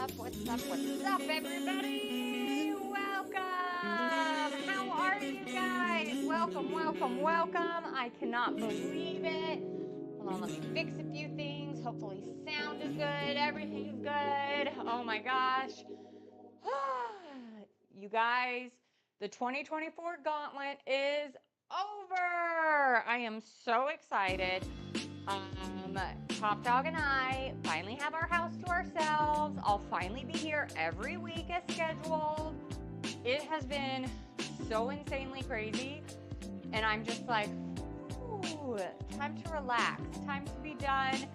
What's up? What's up, everybody? Welcome. How are you guys? Welcome, welcome, welcome. I cannot believe it. Hold on, let me fix a few things. Hopefully, sound is good. Everything's good. Oh my gosh. You guys, the 2024 gauntlet is over. I am so excited. Top Dog and I finally have our house to ourselves. I'll finally be here every week as scheduled. It has been so insanely crazy, and I'm just like, ooh, time to relax, time to be done,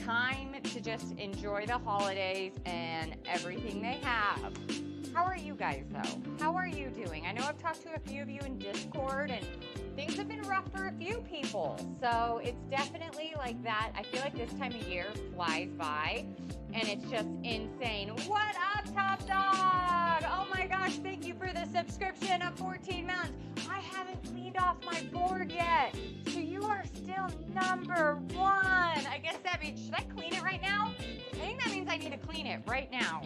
time to just enjoy the holidays and everything they have. How are you guys though? How are you doing? I know I've talked to a few of you in Discord, and things have been rough for a few people. So it's definitely like that. I feel like this time of year flies by and it's just insane. What up, Top Dog? Oh my gosh, thank you for the subscription of 14 months. I haven't cleaned off my board yet. So you are still number one. I guess that means, should I clean it right now? I think that means I need to clean it right now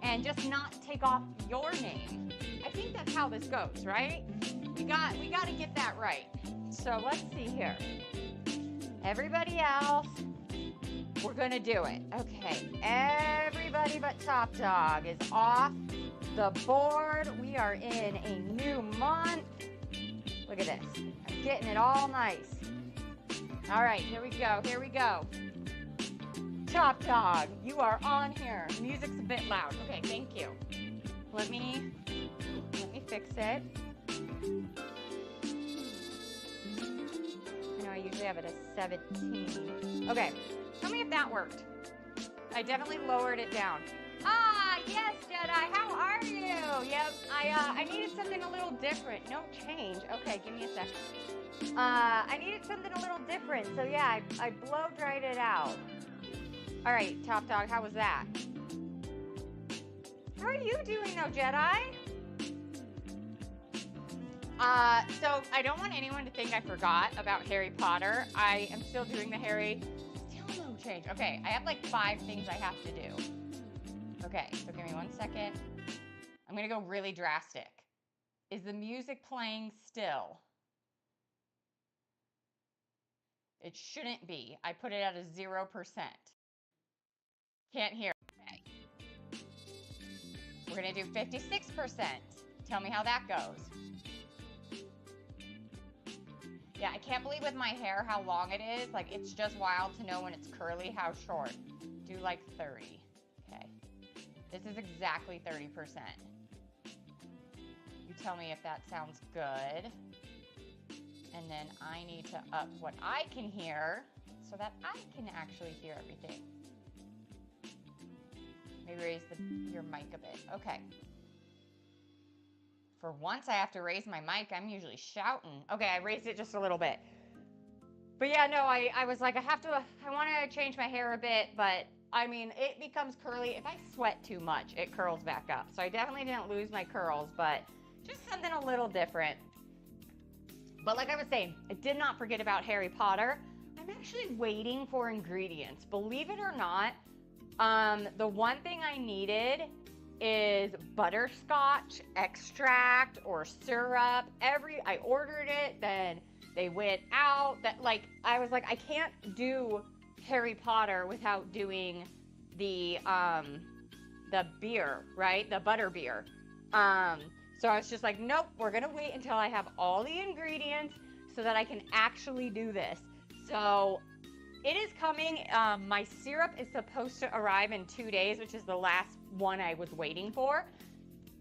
and just not take off your name. I think that's how this goes, right? We got to get that right. So let's see here. Everybody else, we're gonna do it. Okay, everybody but Top Dog is off the board. We are in a new month. Look at this. I'm getting it all nice. All right, here we go. Here we go. Top Dog, you are on here. Music's a bit loud. Okay, thank you. Let me fix it. I know I usually have it as 17. Okay, tell me if that worked. I definitely lowered it down. Ah, yes, Jedi, how are you? Yep, I needed something a little different. No change. Okay, give me a second. I needed something a little different. So yeah, I blow dried it out. All right, Top Dog, how was that? How are you doing though, Jedi? So I don't want anyone to think I forgot about Harry Potter. I am still doing the Harry, still no change. Okay, I have like 5 things I have to do. Okay, so give me 1 second. I'm gonna go really drastic. Is the music playing still? It shouldn't be. I put it at a 0%. Can't hear. Okay. We're gonna do 56%. Tell me how that goes. Yeah, I can't believe with my hair how long it is. Like, it's just wild to know when it's curly how short. Do like 30. Okay. This is exactly 30%. You tell me if that sounds good. And then I need to up what I can hear so that I can actually hear everything. Maybe raise your mic a bit. Okay. For once I have to raise my mic. I'm usually shouting. Okay, I raised it just a little bit. But yeah, no, I was like, I want to change my hair a bit, but I mean, it becomes curly. If I sweat too much, it curls back up. So I definitely didn't lose my curls, but just something a little different. But like I was saying, I did not forget about Harry Potter. I'm actually waiting for ingredients. Believe it or not, the one thing I needed is butterscotch extract or syrup. I ordered it, then they went out. I was like, I can't do Harry Potter without doing the beer, right? The butter beer. So I was just like, nope, we're gonna wait until I have all the ingredients so that I can actually do this. So it is coming. My syrup is supposed to arrive in 2 days, which is the last one I was waiting for.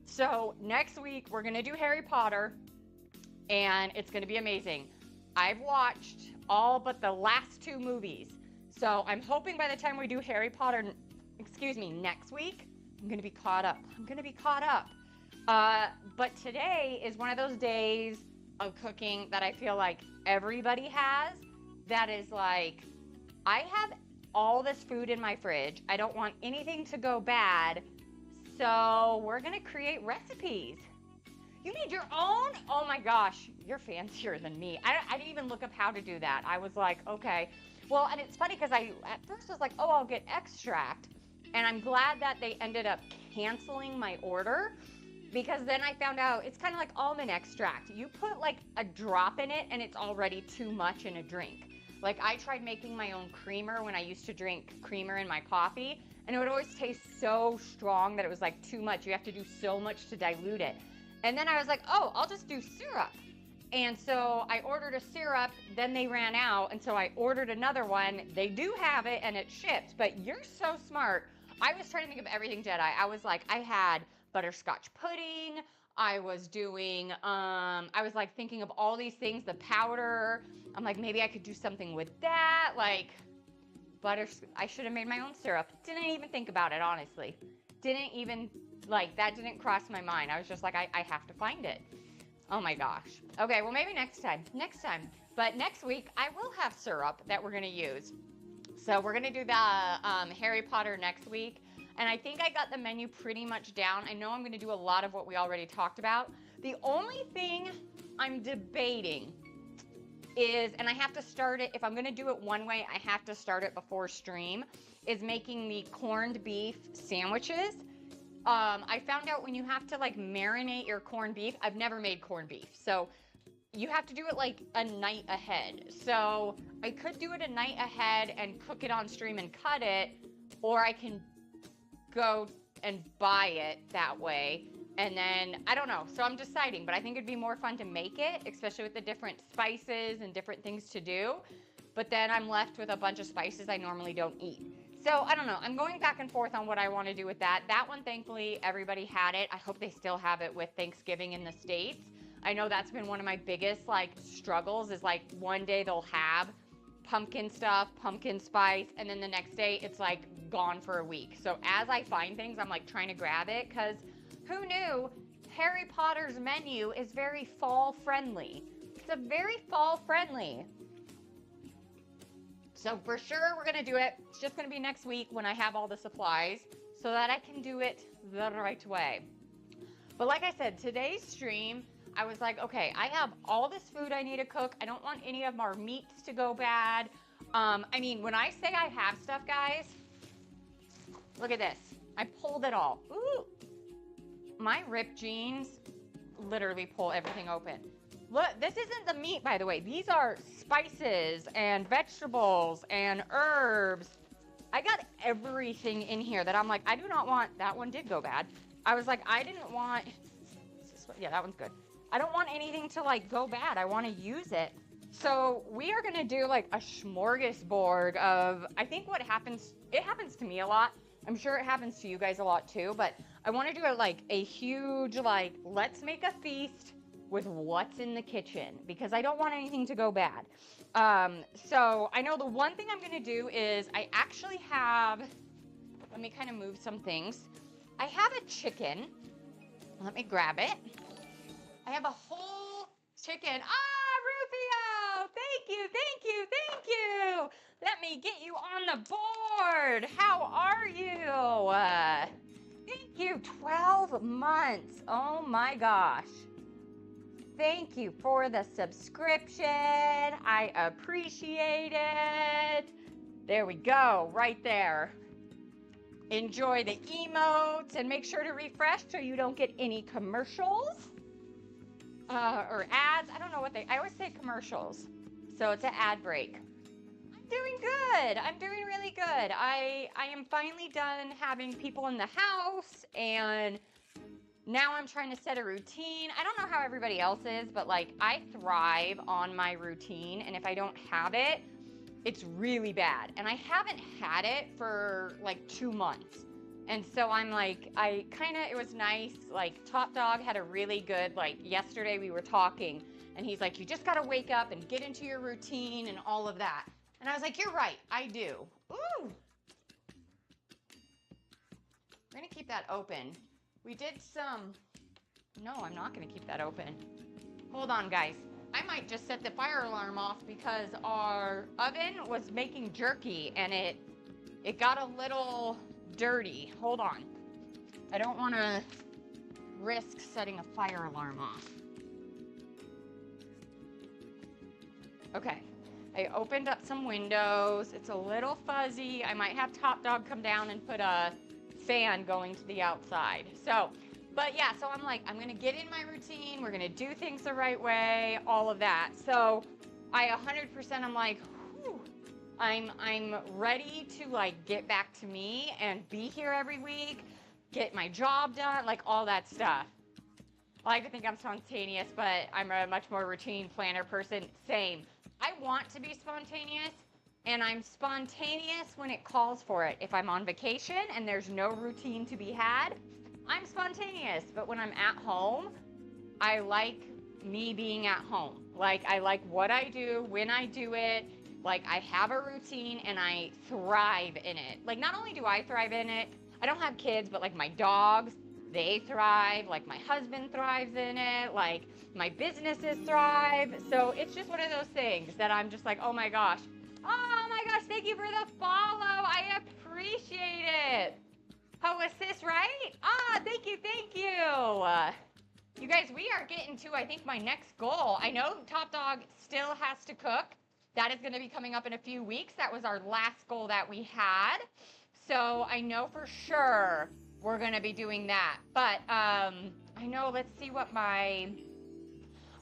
So next week, we're gonna do Harry Potter, and it's gonna be amazing. I've watched all but the last 2 movies. So I'm hoping by the time we do Harry Potter, next week, I'm gonna be caught up. But today is one of those days of cooking that I feel like everybody has. That is like, I have all this food in my fridge. I don't want anything to go bad. So we're gonna create recipes. You made your own? Oh my gosh, you're fancier than me. I didn't even look up how to do that. I was like, okay. Well, and it's funny because I at first was like, oh, I'll get extract. And I'm glad that they ended up canceling my order, because then I found out it's kind of like almond extract. You put like a drop in it and it's already too much in a drink. Like I tried making my own creamer when I used to drink creamer in my coffee, and it would always taste so strong that it was like too much. You have to do so much to dilute it. And then I was like, oh, I'll just do syrup. And so I ordered a syrup, then they ran out, and so I ordered another one. They do have it and it shipped, but you're so smart. I was trying to think of everything Jedi. I was like, I had butterscotch pudding. I was doing, I was like thinking of all these things, the powder. I'm like, maybe I could do something with that. Like I should have made my own syrup. Didn't even think about it, honestly. Didn't even, like, that didn't cross my mind. I was just like, I have to find it. Oh my gosh. Okay, well maybe next time. But next week, I will have syrup that we're gonna use. So we're gonna do the Harry Potter next week. And I think I got the menu pretty much down. I know I'm gonna do a lot of what we already talked about. The only thing I'm debating is, and I have to start it, if I'm gonna do it one way, I have to start it before stream, is making the corned beef sandwiches. I found out when you have to like marinate your corned beef, I've never made corned beef. So you have to do it like a night ahead. So I could do it a night ahead and cook it on stream and cut it, or I can go and buy it that way. And then, I don't know. So I'm deciding, but I think it'd be more fun to make it, especially with the different spices and different things to do. But then I'm left with a bunch of spices I normally don't eat. So I don't know. I'm going back and forth on what I want to do with that. That one, thankfully, everybody had it. I hope they still have it with Thanksgiving in the States. I know that's been one of my biggest like struggles, is like one day they'll have pumpkin stuff, pumpkin spice, and then the next day it's like gone for a week. So as I find things, I'm like trying to grab it, because who knew Harry Potter's menu is very fall friendly. It's a very fall friendly. So for sure we're gonna do it. It's just gonna be next week when I have all the supplies so that I can do it the right way. But like I said, today's stream, I was like, okay, I have all this food I need to cook. I don't want any of our meats to go bad. I mean, when I say I have stuff, guys, look at this. I pulled it all. Ooh. My ripped jeans literally pull everything open. Look, this isn't the meat, by the way. These are spices and vegetables and herbs. I got everything in here that I'm like, I do not want, that one did go bad. I was like, I didn't want, yeah, that one's good. I don't want anything to like go bad. I want to use it. So we are going to do like a smorgasbord of, I think what happens, it happens to me a lot. I'm sure it happens to you guys a lot too, but I want to do it like a huge, like, let's make a feast with what's in the kitchen, because I don't want anything to go bad. So I know the one thing I'm going to do is I actually have, let me kind of move some things. I have a chicken. Let me grab it. I have a whole chicken. Ah, Rufio! Thank you, thank you, thank you. Let me get you on the board. How are you? Thank you. 12 months. Oh my gosh. Thank you for the subscription. I appreciate it. There we go, right there. Enjoy the emotes and make sure to refresh so you don't get any commercials or ads. I don't know what I always say commercials. So it's an ad break. I'm doing good. I'm doing really good. I am finally done having people in the house, and now I'm trying to set a routine. I don't know how everybody else is, but like I thrive on my routine, and if I don't have it, it's really bad. And I haven't had it for like 2 months. And so I'm like, it was nice. Like Top Dog had a really good, like yesterday we were talking and he's like, you just got to wake up and get into your routine and all of that. And I was like, you're right. I do. Ooh. We're going to keep that open. We did some, no, I'm not going to keep that open. Hold on, guys. I might just set the fire alarm off because our oven was making jerky and it got a little dirty. Hold on. I don't want to risk setting a fire alarm off. Okay. I opened up some windows. It's a little fuzzy. I might have Top Dog come down and put a fan going to the outside. So, but yeah, so I'm like, I'm going to get in my routine. We're going to do things the right way, all of that. So I 100%, I'm like, whew, I'm ready to like get back to me and be here every week, get my job done, like all that stuff. I like to think I'm spontaneous, but I'm a much more routine planner person. Same. I want to be spontaneous, and I'm spontaneous when it calls for it. If I'm on vacation and there's no routine to be had, I'm spontaneous. But when I'm at home, I like me being at home. Like, I like what I do, when I do it. Like, I have a routine and I thrive in it. Like, not only do I thrive in it, I don't have kids, but like my dogs, they thrive. Like, my husband thrives in it. Like, my businesses thrive. So it's just one of those things that I'm just like, oh my gosh. Oh my gosh, thank you for the follow. I appreciate it. Oh, assist, right? Ah, thank you, thank you. You guys, we are getting to, I think, my next goal. I know Top Dog still has to cook. That is going to be coming up in a few weeks. That was our last goal that we had. So I know for sure we're going to be doing that. But I know, let's see what I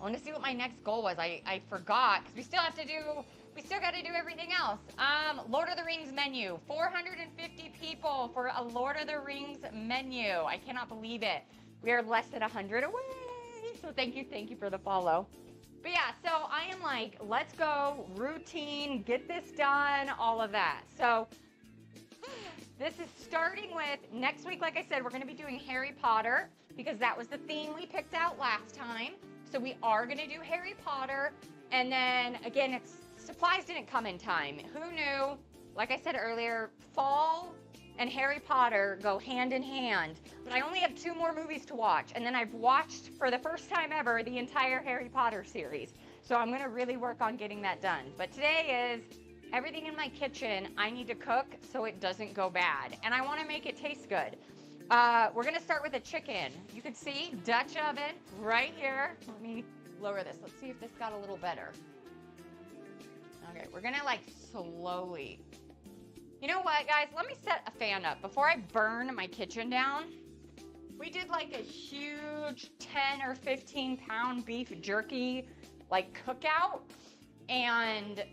want to see what my next goal was. I forgot because we still got to do everything else. Lord of the Rings menu, 450 people for a Lord of the Rings menu. I cannot believe it. We are less than 100 away. So thank you for the follow. But yeah, so I am like, let's go, routine, get this done, all of that. So this is starting with next week. Like I said, we're going to be doing Harry Potter because that was the theme we picked out last time. So we are going to do Harry Potter. And then again, supplies didn't come in time. Who knew? Like I said earlier, fall and Harry Potter go hand in hand. But I only have 2 more movies to watch. And then I've watched, for the first time ever, the entire Harry Potter series. So I'm going to really work on getting that done. But today is everything in my kitchen I need to cook so it doesn't go bad. And I want to make it taste good. We're going to start with a chicken. You can see Dutch oven right here. Let me lower this. Let's see if this got a little better. Okay, we're going to like slowly. You know what, guys? Let me set a fan up. Before I burn my kitchen down, we did like a huge 10 or 15 pound beef jerky like cookout. And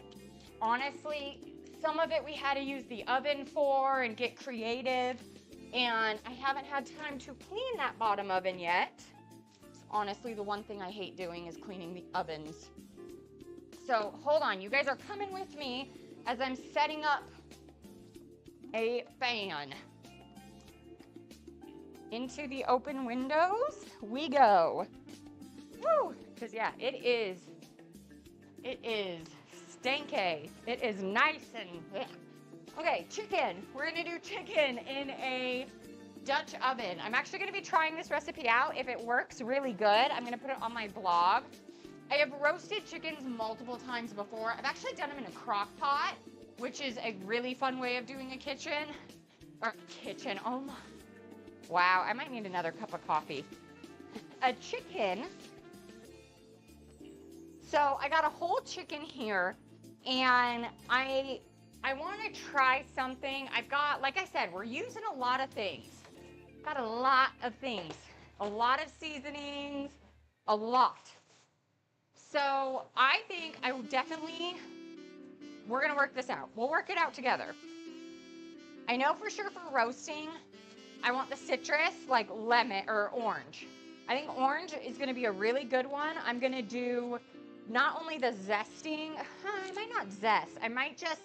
honestly, some of it we had to use the oven for and get creative. And I haven't had time to clean that bottom oven yet. Honestly, the one thing I hate doing is cleaning the ovens. So hold on, you guys are coming with me as I'm setting up a fan. Into the open windows we go. Woo! Because yeah, it is stanky. It is nice and blech. Okay, chicken. We're gonna do chicken in a Dutch oven. I'm actually gonna be trying this recipe out. If it works really good, I'm gonna put it on my blog. I have roasted chickens multiple times before. I've actually done them in a crock pot, which is a really fun way of doing a kitchen. Oh my. Wow, I might need another cup of coffee. A chicken. So I got a whole chicken here, and I want to try something. I've got, like I said, we're using a lot of things. Got a lot of things. A lot of seasonings. A lot. So I think I will definitely, we're going to work this out. We'll work it out together. I know for sure for roasting, I want the citrus, like lemon or orange. I think orange is going to be a really good one. I'm going to do not only the zesting, I might not zest. I might just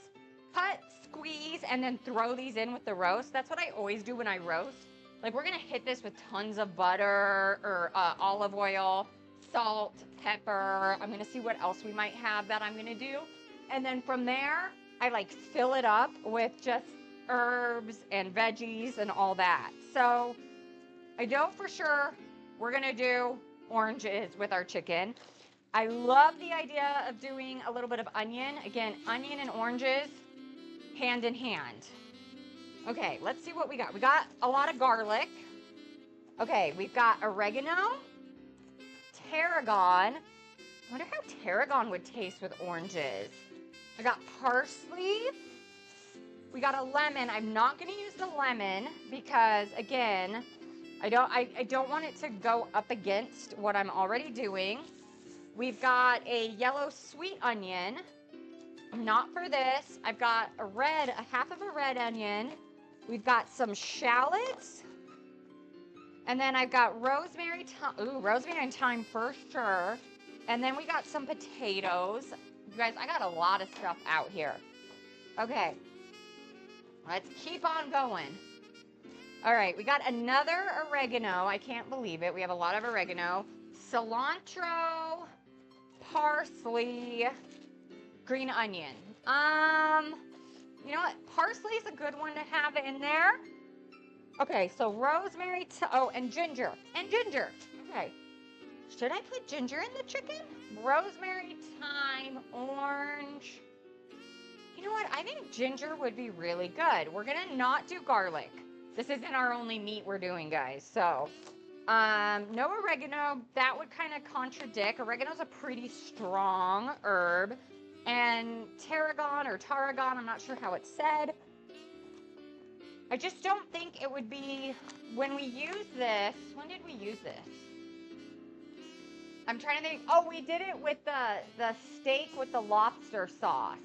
cut, squeeze, and then throw these in with the roast. That's what I always do when I roast. Like, we're going to hit this with tons of butter or olive oil, salt, pepper. I'm going to see what else we might have that I'm going to do. And then from there, I like fill it up with just herbs and veggies and all that. So I know for sure we're going to do oranges with our chicken. I love the idea of doing a little bit of onion. Again, onion and oranges hand in hand. Okay, let's see what we got. We got a lot of garlic. Okay, we've got oregano, tarragon. I wonder how tarragon would taste with oranges. I got parsley. We got a lemon. I'm not going to use the lemon because, again, I don't want it to go up against what I'm already doing. We've got a yellow sweet onion. Not for this. I've got a half of a red onion. We've got some shallots. And then I've got rosemary, rosemary and thyme for sure. And then we got some potatoes. You guys, I got a lot of stuff out here. Okay. Let's keep on going. All right, we got another oregano. I can't believe it. We have a lot of oregano. Cilantro, parsley, green onion. You know what? Parsley is a good one to have in there. Okay, so rosemary, and ginger. Okay. Should I put ginger in the chicken? Rosemary, thyme, orange. You know what? I think ginger would be really good. We're gonna not do garlic. This isn't our only meat we're doing, guys. So, no oregano. That would kind of contradict. Oregano's a pretty strong herb. And tarragon, I'm not sure how it's said. I just don't think it would be, when we use this, when did we use this? I'm trying to think. Oh, we did it with the steak with the lobster sauce.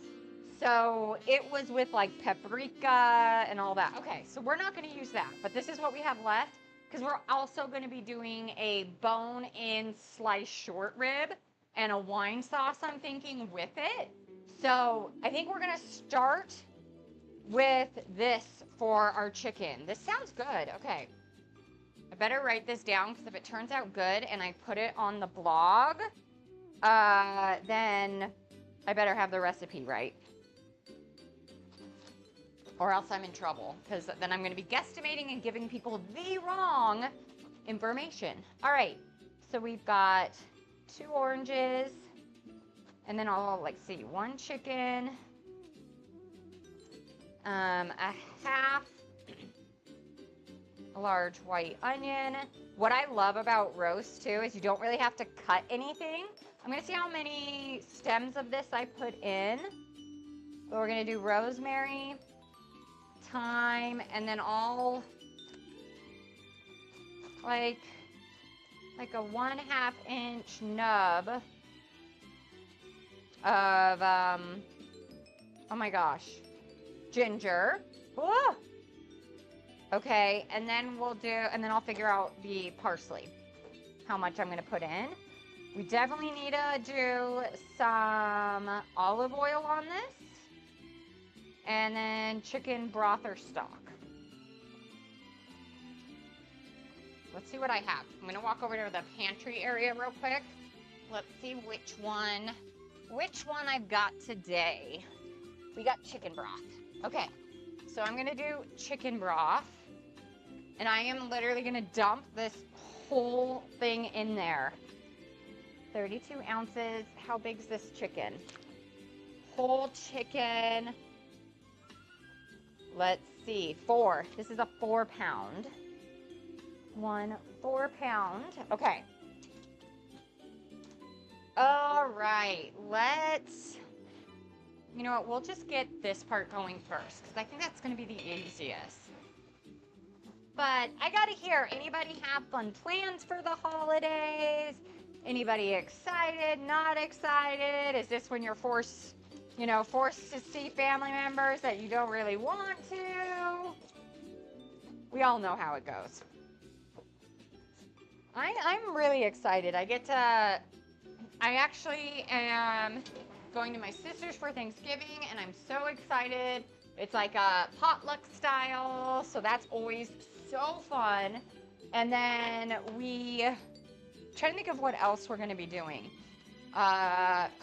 So it was with like paprika and all that. Okay, so we're not going to use that, but this is what we have left because we're also going to be doing a bone-in sliced short rib and a wine sauce, I'm thinking, with it. So I think we're going to start with this for our chicken. This sounds good. Okay. I better write this down because if it turns out good and I put it on the blog, then I better have the recipe right. Or else I'm in trouble because then I'm going to be guesstimating and giving people the wrong information. All right. So we've got 2 oranges and then I'll one chicken, a half a large white onion. What I love about roast too is you don't really have to cut anything. I'm going to see how many stems of this I put in. But we're going to do rosemary, thyme, and then all like a 1/2 inch nub of, oh my gosh, ginger. Whoa! Okay, and then I'll figure out the parsley, how much I'm going to put in. We definitely need to do some olive oil on this. And then chicken broth or stock. Let's see what I have. I'm going to walk over to the pantry area real quick. Let's see which one I've got today. We got chicken broth. Okay, so I'm going to do chicken broth. And I am literally going to dump this whole thing in there. 32 ounces. How big's this chicken? Whole chicken. Let's see. 4. This is a 4-pound. 4 pound. Okay. All right. You know what? We'll just get this part going first because I think that's going to be the easiest. But I got to hear, anybody have fun plans for the holidays? Anybody excited, not excited? Is this when you're forced to see family members that you don't really want to? We all know how it goes. I'm really excited. I actually am going to my sister's for Thanksgiving, and I'm so excited. It's like a potluck style, so that's always so fun. And then trying to think of what else we're going to be doing.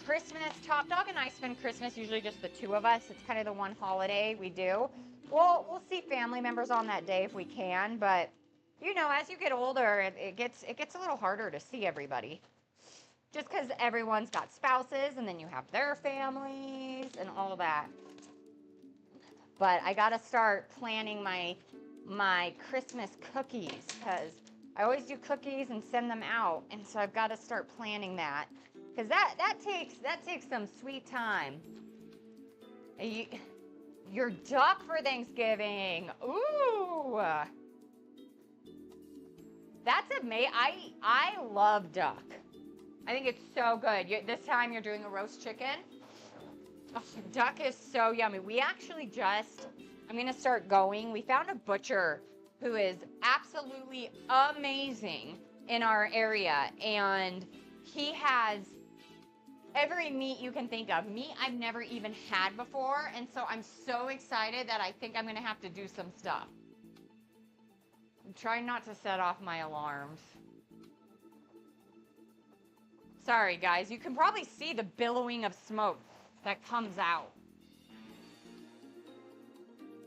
Christmas, Top Dog and I spend Christmas usually just the 2 of us. It's kind of the one holiday we do. We'll see family members on that day if we can, but as you get older, it gets a little harder to see everybody. Just because everyone's got spouses and then you have their families and all that. But I got to start planning my Christmas cookies because I always do cookies and send them out. And so I've got to start planning that because that takes some sweet time. Your duck for Thanksgiving. Ooh. That's amazing. I love duck. I think it's so good. This time you're doing a roast chicken. Oh, duck is so yummy. We actually I'm going to start going. We found a butcher who is absolutely amazing in our area. And he has every meat you can think of. Meat I've never even had before. And so I'm so excited that I think I'm going to have to do some stuff. I'm trying not to set off my alarms. Sorry, guys. You can probably see the billowing of smoke that comes out.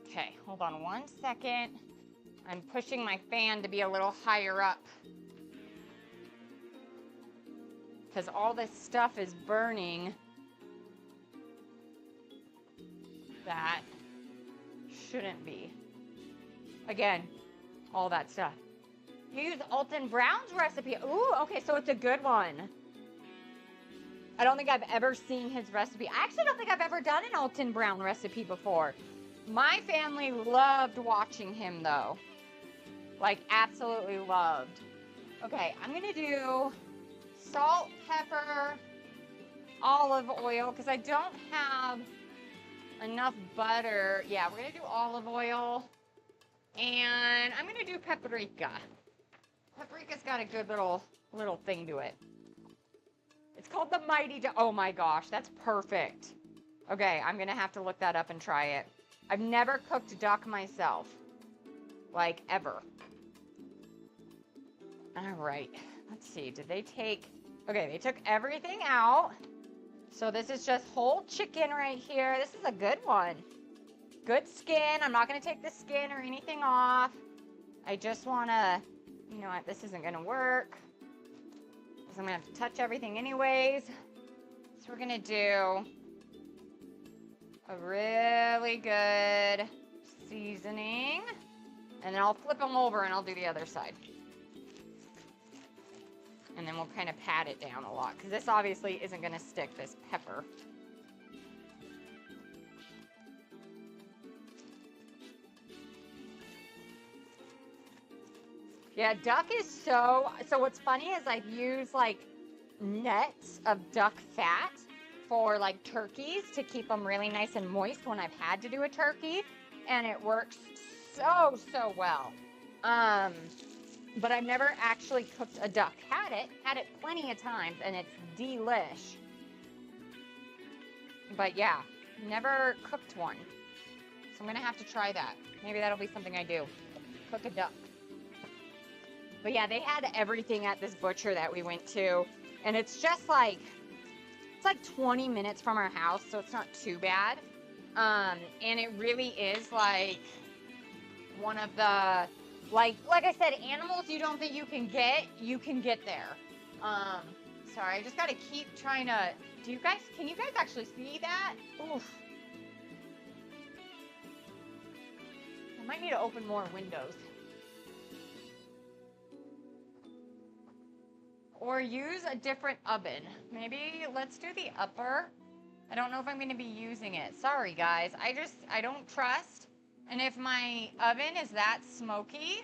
Okay, hold on one second. I'm pushing my fan to be a little higher up, because all this stuff is burning that shouldn't be. Again, all that stuff. You use Alton Brown's recipe. Ooh, okay, so it's a good one. I don't think I've ever seen his recipe. I actually don't think I've ever done an Alton Brown recipe before. My family loved watching him, though. Like, absolutely loved. Okay, I'm going to do salt, pepper, olive oil, because I don't have enough butter. Yeah, we're going to do olive oil. And I'm going to do paprika. Paprika's got a good little thing to it. It's called the Mighty Duck. Oh my gosh, that's perfect. Okay, I'm going to have to look that up and try it. I've never cooked duck myself. Like, ever. All right, let's see. Did they take... Okay, they took everything out. So this is just whole chicken right here. This is a good one. Good skin. I'm not going to take the skin or anything off. I just want to... You know what? This isn't going to work. Because I'm going to have to touch everything anyways. So we're going to do a really good seasoning. And then I'll flip them over and I'll do the other side. And then we'll kind of pat it down a lot, because this obviously isn't going to stick, this pepper. Yeah, duck is so what's funny is I've used like nets of duck fat for like turkeys to keep them really nice and moist when I've had to do a turkey, and it works so well. But I've never actually cooked a duck. Had it plenty of times, and it's delish. But yeah, never cooked one. So I'm gonna have to try that. Maybe that'll be something I do. Cook a duck. But yeah, they had everything at this butcher that we went to, and it's just like, it's like 20 minutes from our house, so it's not too bad. And it really is like one of the, like I said, animals you don't think you can get there. Sorry, I just got to keep trying to, can you guys actually see that? Oof. I might need to open more windows. Or use a different oven. Maybe let's do the upper. I don't know if I'm going to be using it. Sorry, guys. I don't trust. And if my oven is that smoky,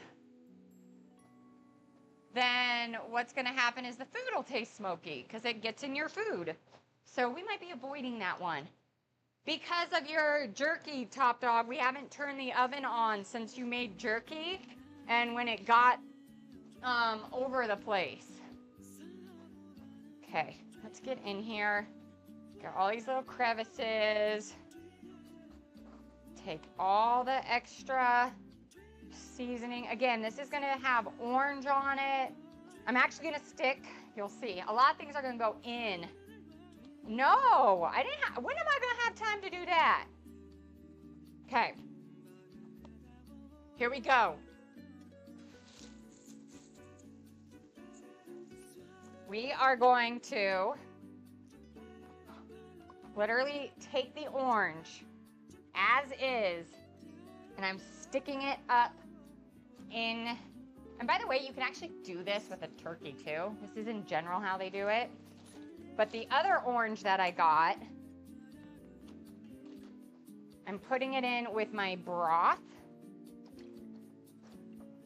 then what's going to happen is the food will taste smoky because it gets in your food. So we might be avoiding that one. Because of your jerky, Top Dog, we haven't turned the oven on since you made jerky and when it got over the place. Okay, let's get in here. Got all these little crevices. Take all the extra seasoning. Again, this is going to have orange on it. I'm actually going to stick, you'll see, a lot of things are going to go in. No, I didn't when am I going to have time to do that? Okay. Here we go. We are going to literally take the orange as is, and I'm sticking it up in, and by the way, you can actually do this with a turkey too. This is in general how they do it. But the other orange that I got, I'm putting it in with my broth.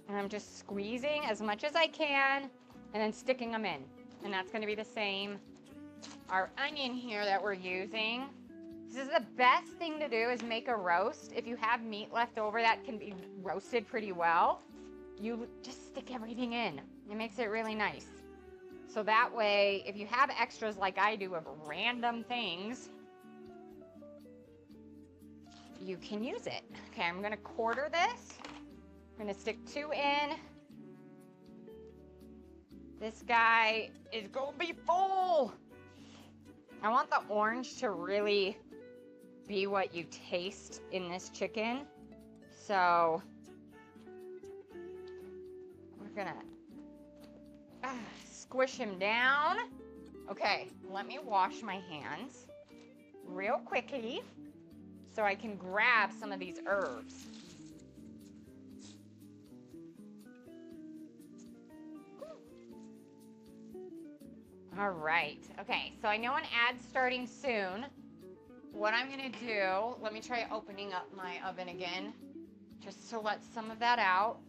And I'm just squeezing as much as I can and then sticking them in. And that's going to be the same. Our onion here that we're using. This is the best thing to do is make a roast. If you have meat left over that can be roasted pretty well, you just stick everything in. It makes it really nice. So that way, if you have extras like I do of random things, you can use it. Okay, I'm gonna quarter this. I'm gonna stick 2 in. This guy is gonna be full. I want the orange to really be what you taste in this chicken. So we're gonna squish him down. Okay, let me wash my hands real quickly so I can grab some of these herbs. All right, okay, so I know an ad's starting soon. What I'm gonna do, let me try opening up my oven again, just to let some of that out.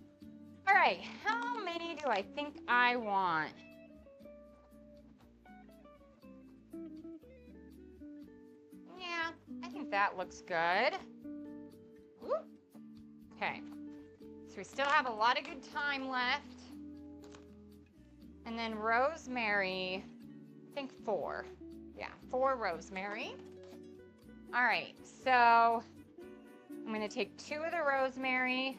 All right, how many do I think I want? Yeah, I think that looks good. Woo. Okay, so we still have a lot of good time left. And then rosemary, I think 4. Yeah, 4 rosemary. All right, so I'm gonna take 2 of the rosemary.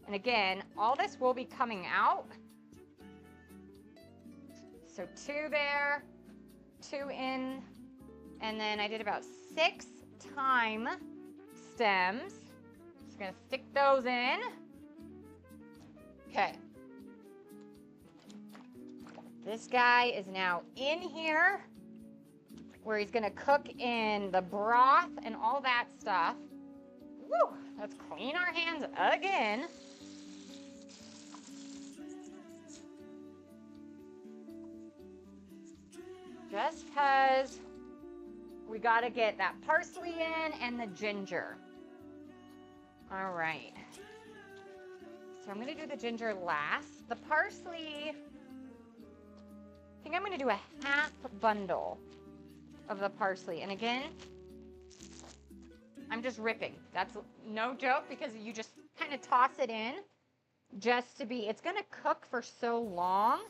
And again, all this will be coming out. So 2 there, 2 in, and then I did about 6 thyme stems. Just gonna stick those in. Okay. This guy is now in here where he's gonna cook in the broth and all that stuff. Woo! Let's clean our hands again. Just because we gotta get that parsley in and the ginger. All right. So I'm gonna do the ginger last. The parsley, I think I'm gonna do a half bundle of the parsley. And again, I'm just ripping. That's no joke because you just kind of toss it in just to be, it's gonna cook for so long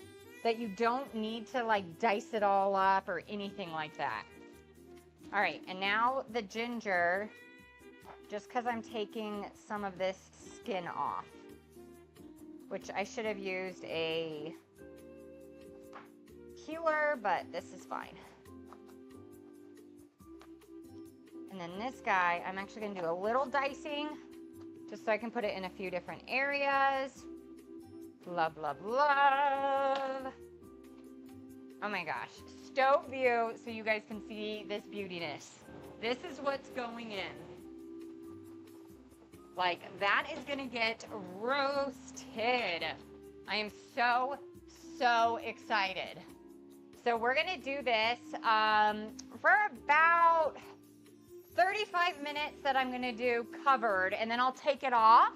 that you don't need to like dice it all up or anything like that. All right, and now the ginger, just because I'm taking some of this skin off, which I should have used a peeler, but this is fine. And then this guy, I'm actually gonna do a little dicing just so I can put it in a few different areas. Love, love, love. Oh my gosh, stove view so you guys can see this beautiness. This is what's going in. Like, that is gonna get roasted. I am so, so excited. So we're gonna do this for about 35 minutes that I'm gonna do covered, and then I'll take it off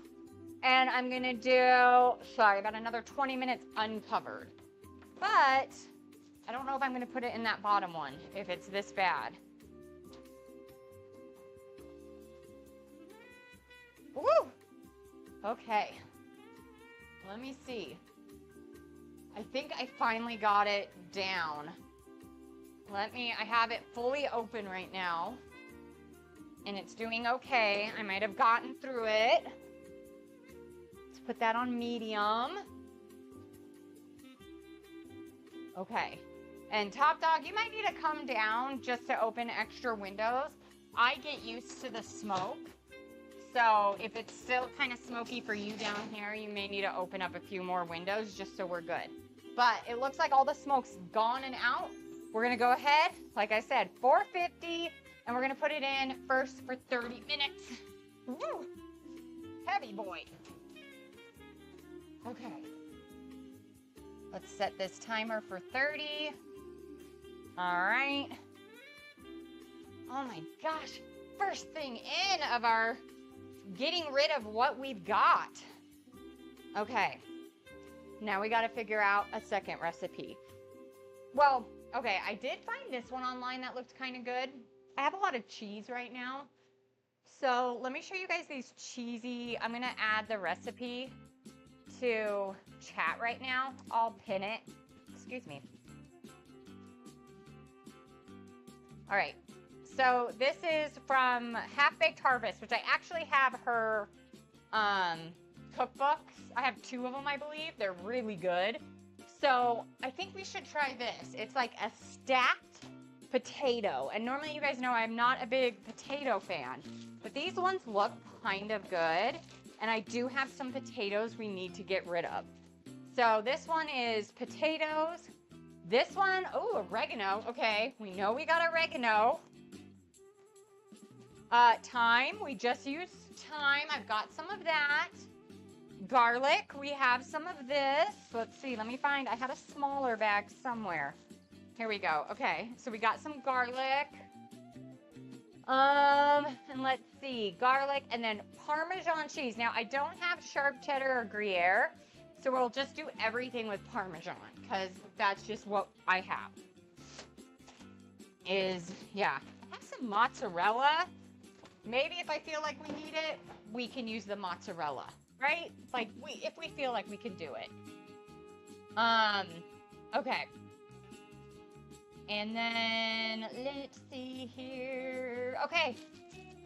and I'm gonna do, sorry, about another 20 minutes uncovered. But I don't know if I'm gonna put it in that bottom one if it's this bad. Woo! Okay, let me see. I think I finally got it down. I have it fully open right now. And it's doing okay. I might have gotten through it. Let's put that on medium. Okay. And Top Dog, you might need to come down just to open extra windows. I get used to the smoke. So if it's still kind of smoky for you down here, you may need to open up a few more windows just so we're good. But it looks like all the smoke's gone and out. We're gonna go ahead, like I said, 450, and we're gonna put it in first for 30 minutes. Woo! Heavy boy. Okay. Let's set this timer for 30. All right. Oh my gosh. First thing in of our getting rid of what we've got. Okay. Now we got to figure out a second recipe. Well, okay, I did find this one online that looked kind of good. I have a lot of cheese right now. So let me show you guys these cheesy. I'm going to add the recipe to chat right now. I'll pin it. Excuse me. All right. So this is from Half Baked Harvest, which I actually have her cookbooks. I have 2 of them, I believe. They're really good. So I think we should try this. It's like a stacked potato. And normally you guys know I'm not a big potato fan, but these ones look kind of good. And I do have some potatoes we need to get rid of. So this one is potatoes. This one, oh, oregano. Okay, we know we got oregano. Thyme, we just used thyme. I've got some of that. Garlic, we have some of this. Let's see, let me find, I had a smaller bag somewhere. Here we go. Okay, so we got some garlic. And let's see, garlic and then Parmesan cheese. Now, I don't have sharp cheddar or Gruyere, so we'll just do everything with Parmesan because that's just what I have. Yeah, I have some mozzarella. Maybe if I feel like we need it, we can use the mozzarella, right? Like if we feel like we can do it. Okay. And then let's see here. Okay.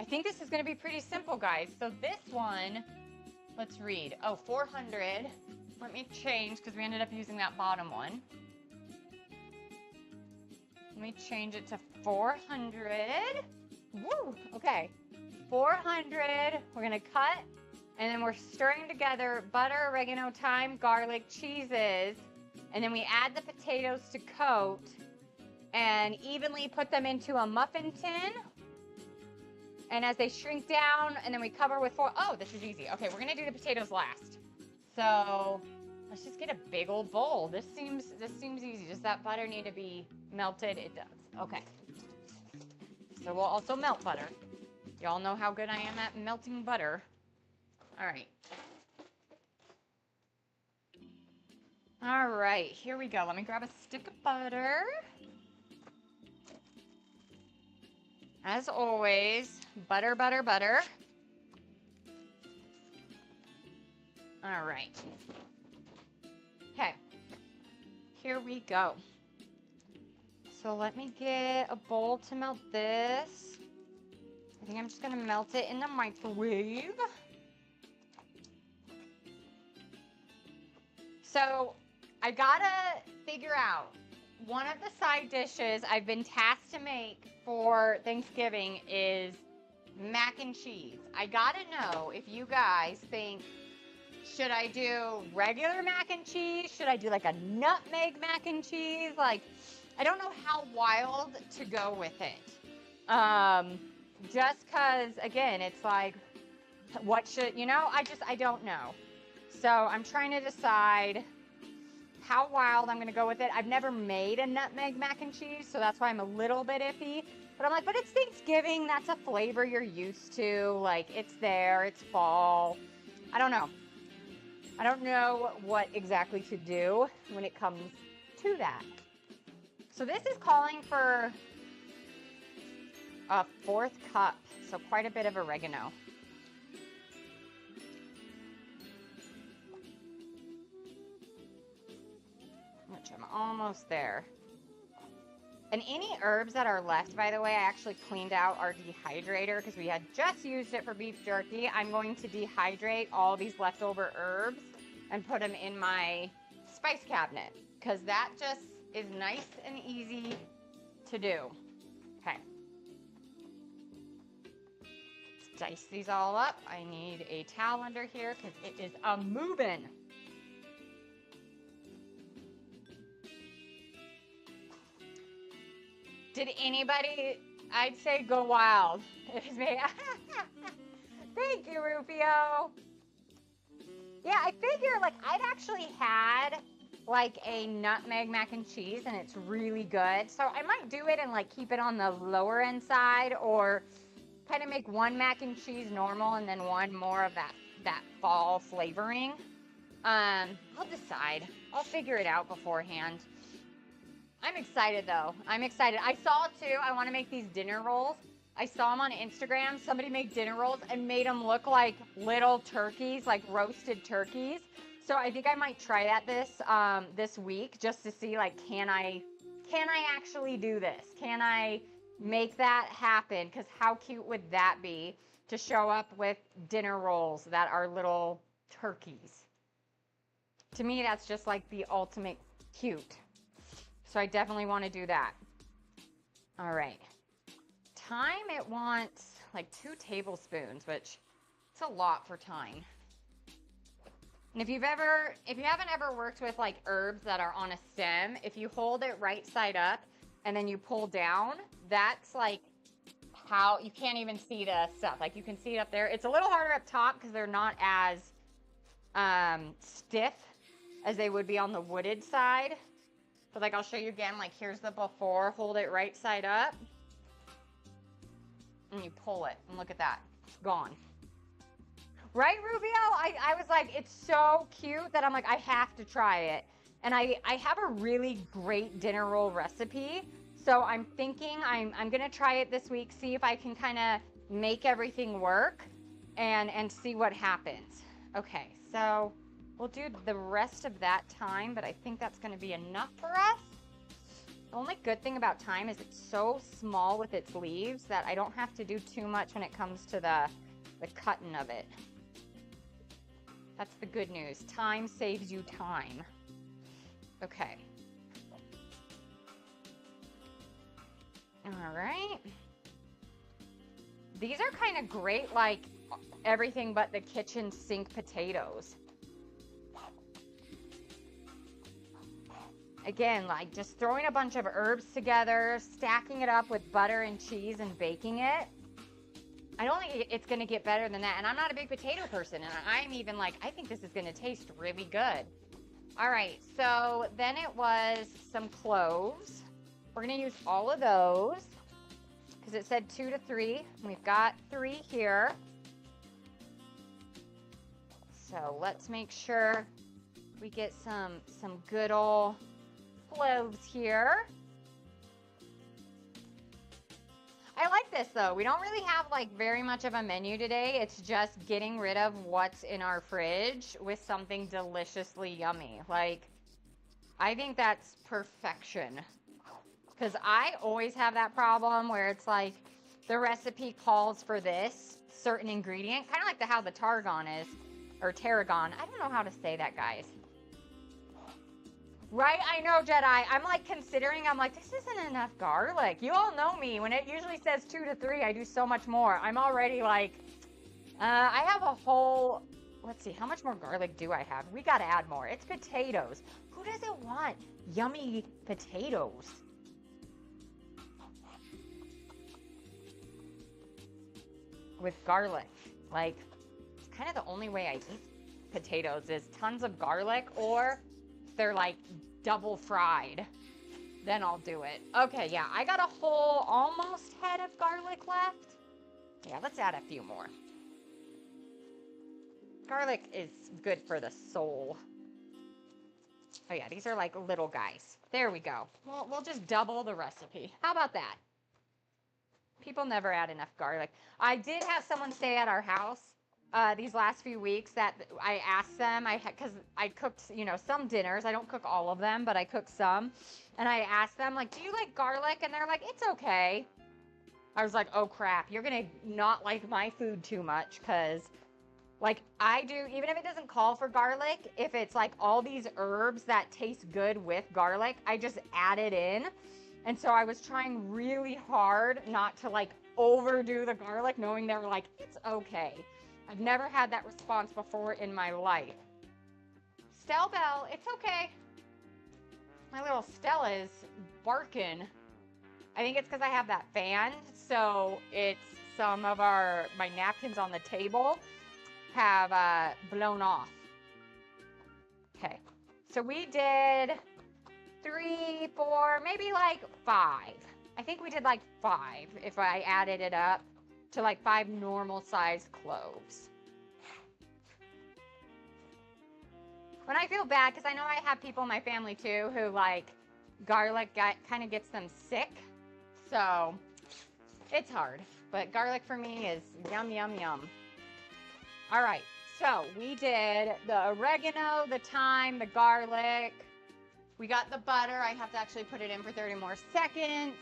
I think this is going to be pretty simple, guys. So this one, let's read. Oh, 400. Let me change because we ended up using that bottom one. Let me change it to 400. Woo! Okay. 400. We're going to cut, and then we're stirring together butter, oregano, thyme, garlic, cheeses, and then we add the potatoes to coat and evenly put them into a muffin tin. And as they shrink down, and then we cover with foil. Oh, this is easy. Okay, we're going to do the potatoes last. So let's just get a big old bowl. This seems easy. Does that butter need to be melted? It does. Okay. So we'll also melt butter. Y'all know how good I am at melting butter. All right. All right, here we go. Let me grab a stick of butter. As always, butter, butter, butter. All right. Okay, here we go. So let me get a bowl to melt this. I think I'm just gonna melt it in the microwave. So I gotta figure out one of the side dishes I've been tasked to make for Thanksgiving is mac and cheese. I gotta know if you guys think, should I do regular mac and cheese? Should I do like a nutmeg mac and cheese? Like, I don't know how wild to go with it. Just cause again, it's like, what should, I don't know. So I'm trying to decide how wild I'm gonna go with it. I've never made a nutmeg mac and cheese, so that's why I'm a little bit iffy. But I'm like, but it's Thanksgiving, that's a flavor you're used to. Like, it's there, it's fall. I don't know. I don't know what exactly to do when it comes to that. So this is calling for a 4th cup, so quite a bit of oregano. Which I'm almost there. And any herbs that are left, by the way, I actually cleaned out our dehydrator because we had just used it for beef jerky. I'm going to dehydrate all these leftover herbs and put them in my spice cabinet because that just is nice and easy to do. Okay. Let's dice these all up. I need a towel under here because it is a-moving. Did anybody, I'd say go wild. It was me. Thank you, Rufio. Yeah, I figure like I'd actually had like a nutmeg mac and cheese, and it's really good. So I might do it and like keep it on the lower end side, or kind of make one mac and cheese normal and then one more of that fall flavoring. I'll decide. I'll figure it out beforehand. I'm excited though. I'm excited. I saw too, I want to make these dinner rolls. I saw them on Instagram. Somebody made dinner rolls and made them look like little turkeys, like roasted turkeys. So I think I might try that this week just to see, like, can I actually do this? Can I make that happen? Because how cute would that be to show up with dinner rolls that are little turkeys? To me, that's just like the ultimate cute. So I definitely want to do that. All right. Thyme, it wants like 2 tablespoons, which it's a lot for thyme. And if you haven't ever worked with like herbs that are on a stem, if you hold it right side up and then you pull down, that's like how you can't even see the stuff. Like you can see it up there. It's a little harder up top because they're not as stiff as they would be on the wooded side. But like I'll show you again, like here's the before, hold it right side up. And you pull it, and look at that, it's gone. Right, Rubio? I was like, it's so cute that I'm like, I have to try it. And I have a really great dinner roll recipe. So I'm thinking I'm gonna try it this week, see if I can kind of make everything work and see what happens. Okay, so we'll do the rest of that thyme, but I think that's gonna be enough for us. The only good thing about thyme is it's so small with its leaves that I don't have to do too much when it comes to the cutting of it. That's the good news. Thyme saves you time. Okay. All right. These are kind of great, like everything but the kitchen sink potatoes. Again, like just throwing a bunch of herbs together, stacking it up with butter and cheese and baking it. I don't think it's going to get better than that. And I'm not a big potato person. And I'm even like, I think this is going to taste really good. All right. So then it was some cloves. We're going to use all of those because it said 2 to 3. We've got 3 here. So let's make sure we get some good old cloves here. I like this though. We don't really have like very much of a menu today. It's just getting rid of what's in our fridge with something deliciously yummy. Like, I think that's perfection. Because I always have that problem where it's like the recipe calls for this certain ingredient, kind of like how the tarragon is, or tarragon. I don't know how to say that, guys. Right? I know, Jedi. I'm like considering, I'm like, this isn't enough garlic. You all know me. When it usually says 2 to 3, I do so much more. I'm already like, I have a whole, let's see, how much more garlic do I have? We got to add more. It's potatoes. Who doesn't want yummy potatoes? With garlic. Like, it's kind of the only way I eat potatoes is tons of garlic, or they're like double fried, then I'll do it. Okay, yeah, I got a whole almost head of garlic left. Yeah, let's add a few more. Garlic is good for the soul. Oh yeah, these are like little guys. There we go. We'll just double the recipe. How about that? People never add enough garlic. I did have someone stay at our house these last few weeks that I asked them, because I cooked, some dinners. I don't cook all of them, but I cook some. And I asked them, like, do you like garlic? And they're like, it's okay. I was like, oh crap, you're going to not like my food too much, because like I do, even if it doesn't call for garlic, if it's like all these herbs that taste good with garlic, I just add it in. And so I was trying really hard not to like overdo the garlic, knowing they were like, it's okay. I've never had that response before in my life. Stella Bell, it's okay. My little Stella is barking. I think it's because I have that fan, so it's some of my napkins on the table have blown off. Okay, So we did 3, 4, maybe like 5. I think we did like 5 if I added it up to like 5 normal sized cloves. When I feel bad, because I know I have people in my family too who like garlic kind of gets them sick. So it's hard, but garlic for me is yum, yum, yum. All right, so we did the oregano, the thyme, the garlic. We got the butter. I have to actually put it in for 30 more seconds.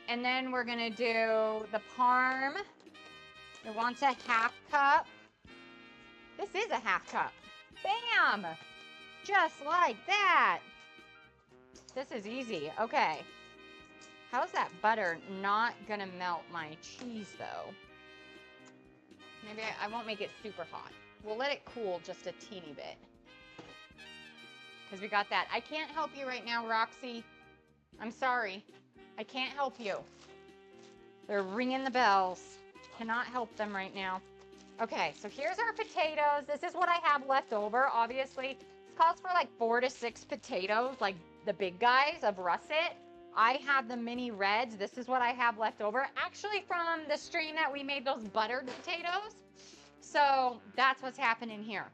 And then we're gonna do the parm. It wants a half cup. This is a half cup. Bam! Just like that. This is easy. Okay. How's that butter not gonna melt my cheese though? Maybe I won't make it super hot. We'll let it cool just a teeny bit. Because we got that. I can't help you right now, Roxy. I'm sorry. I can't help you. They're ringing the bells. Cannot help them right now. Okay, so here's our potatoes. This is what I have left over. Obviously, this calls for like 4 to 6 potatoes, like the big guys of russet. I have the mini reds. This is what I have left over. Actually, from the stream that we made those buttered potatoes. So that's what's happening here.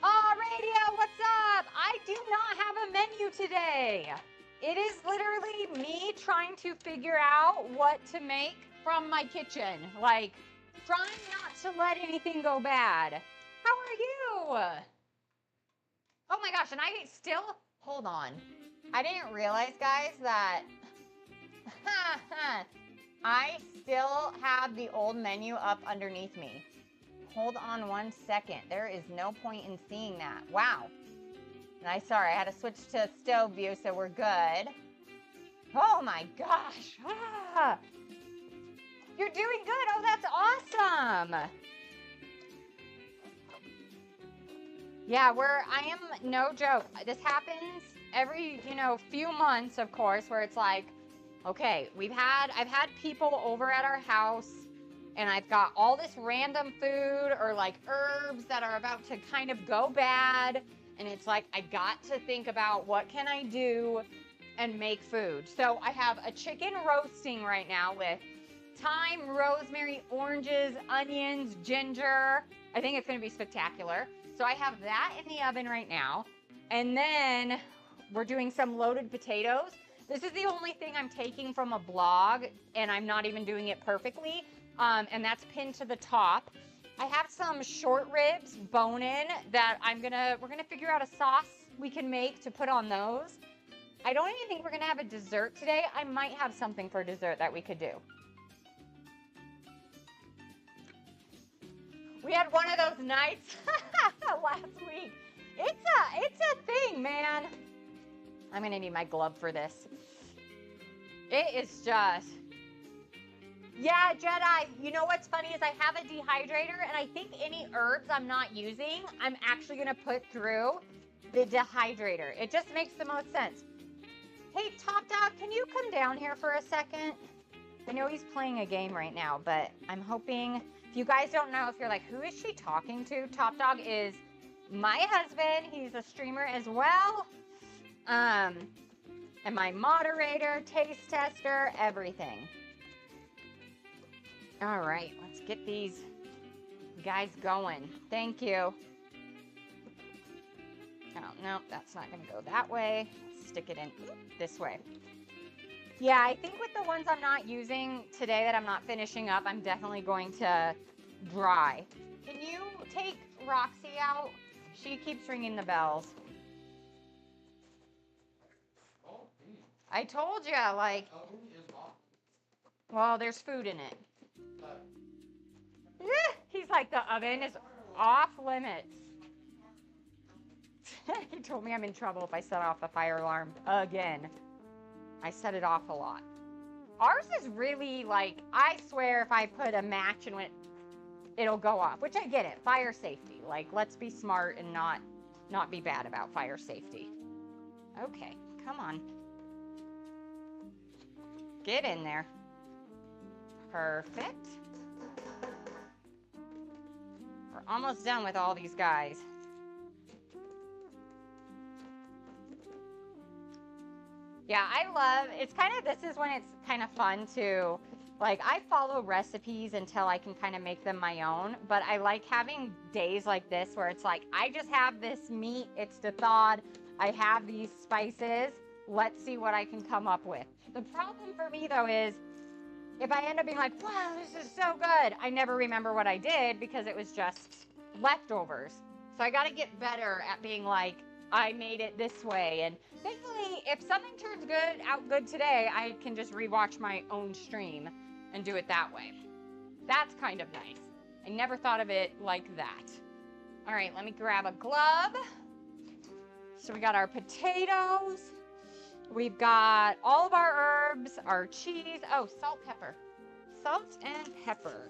Oh, radio, what's up? I do not have a menu today. It is literally me trying to figure out what to make from my kitchen. Like, trying not to let anything go bad. How are you? Oh my gosh, and I still, hold on. I didn't realize, guys, that I still have the old menu up underneath me. Hold on 1 second. There is no point in seeing that. Wow. And sorry, I had to switch to stove view, so we're good. Oh my gosh. Ah. You're doing good. Oh, that's awesome. Yeah, I am, no joke. This happens every, few months, of course, where it's like, okay, I've had people over at our house and I've got all this random food or like herbs that are about to kind of go bad. And it's like, I got to think about what can I do and make food. So I have a chicken roasting right now with thyme, rosemary, oranges, onions, ginger. I think it's going to be spectacular. So I have that in the oven right now. And then we're doing some loaded potatoes. This is the only thing I'm taking from a blog, and I'm not even doing it perfectly. And that's pinned to the top. I have some short ribs, bone-in, that we're gonna figure out a sauce we can make to put on those. I don't even think we're gonna have a dessert today. I might have something for dessert that we could do. We had one of those nights last week. It's a thing, man. I'm gonna need my glove for this. It is just, yeah, Jedi, you know what's funny is I have a dehydrator, and I think any herbs I'm not using, I'm actually gonna put through the dehydrator. It just makes the most sense. Hey, Top Dog, can you come down here for a second? I know he's playing a game right now, but I'm hoping, if you guys don't know, if you're like, who is she talking to? Top Dog is my husband. He's a streamer as well. And my moderator, taste tester, everything. All right, let's get these guys going. Thank you. Oh, no, that's not gonna go that way. Stick it in this way. Yeah, I think with the ones I'm not using today that I'm not finishing up, I'm definitely going to dry. Can you take Roxy out? She keeps ringing the bells. I told you, like, well, there's food in it. He's like, the oven is off limits. He told me I'm in trouble if I set off the fire alarm again. I set it off a lot. Ours is really like, I swear if I put a match in it, it'll go off, which I get it. Fire safety. Like, let's be smart and not be bad about fire safety. Okay, come on. Get in there. Perfect. We're almost done with all these guys. Yeah, it's kind of, this is when it's kind of fun to, like, I follow recipes until I can kind of make them my own, but I like having days like this where it's like, I just have this meat, it's thawed, I have these spices, let's see what I can come up with. The problem for me though is, if I end up being like, wow, this is so good, I never remember what I did because it was just leftovers. So I got to get better at being like, I made it this way. And thankfully, if something turns out good today, I can just rewatch my own stream and do it that way. That's kind of nice. I never thought of it like that. All right, let me grab a glove. So we got our potatoes. We've got all of our herbs, our cheese. Oh, salt, pepper. Salt and pepper.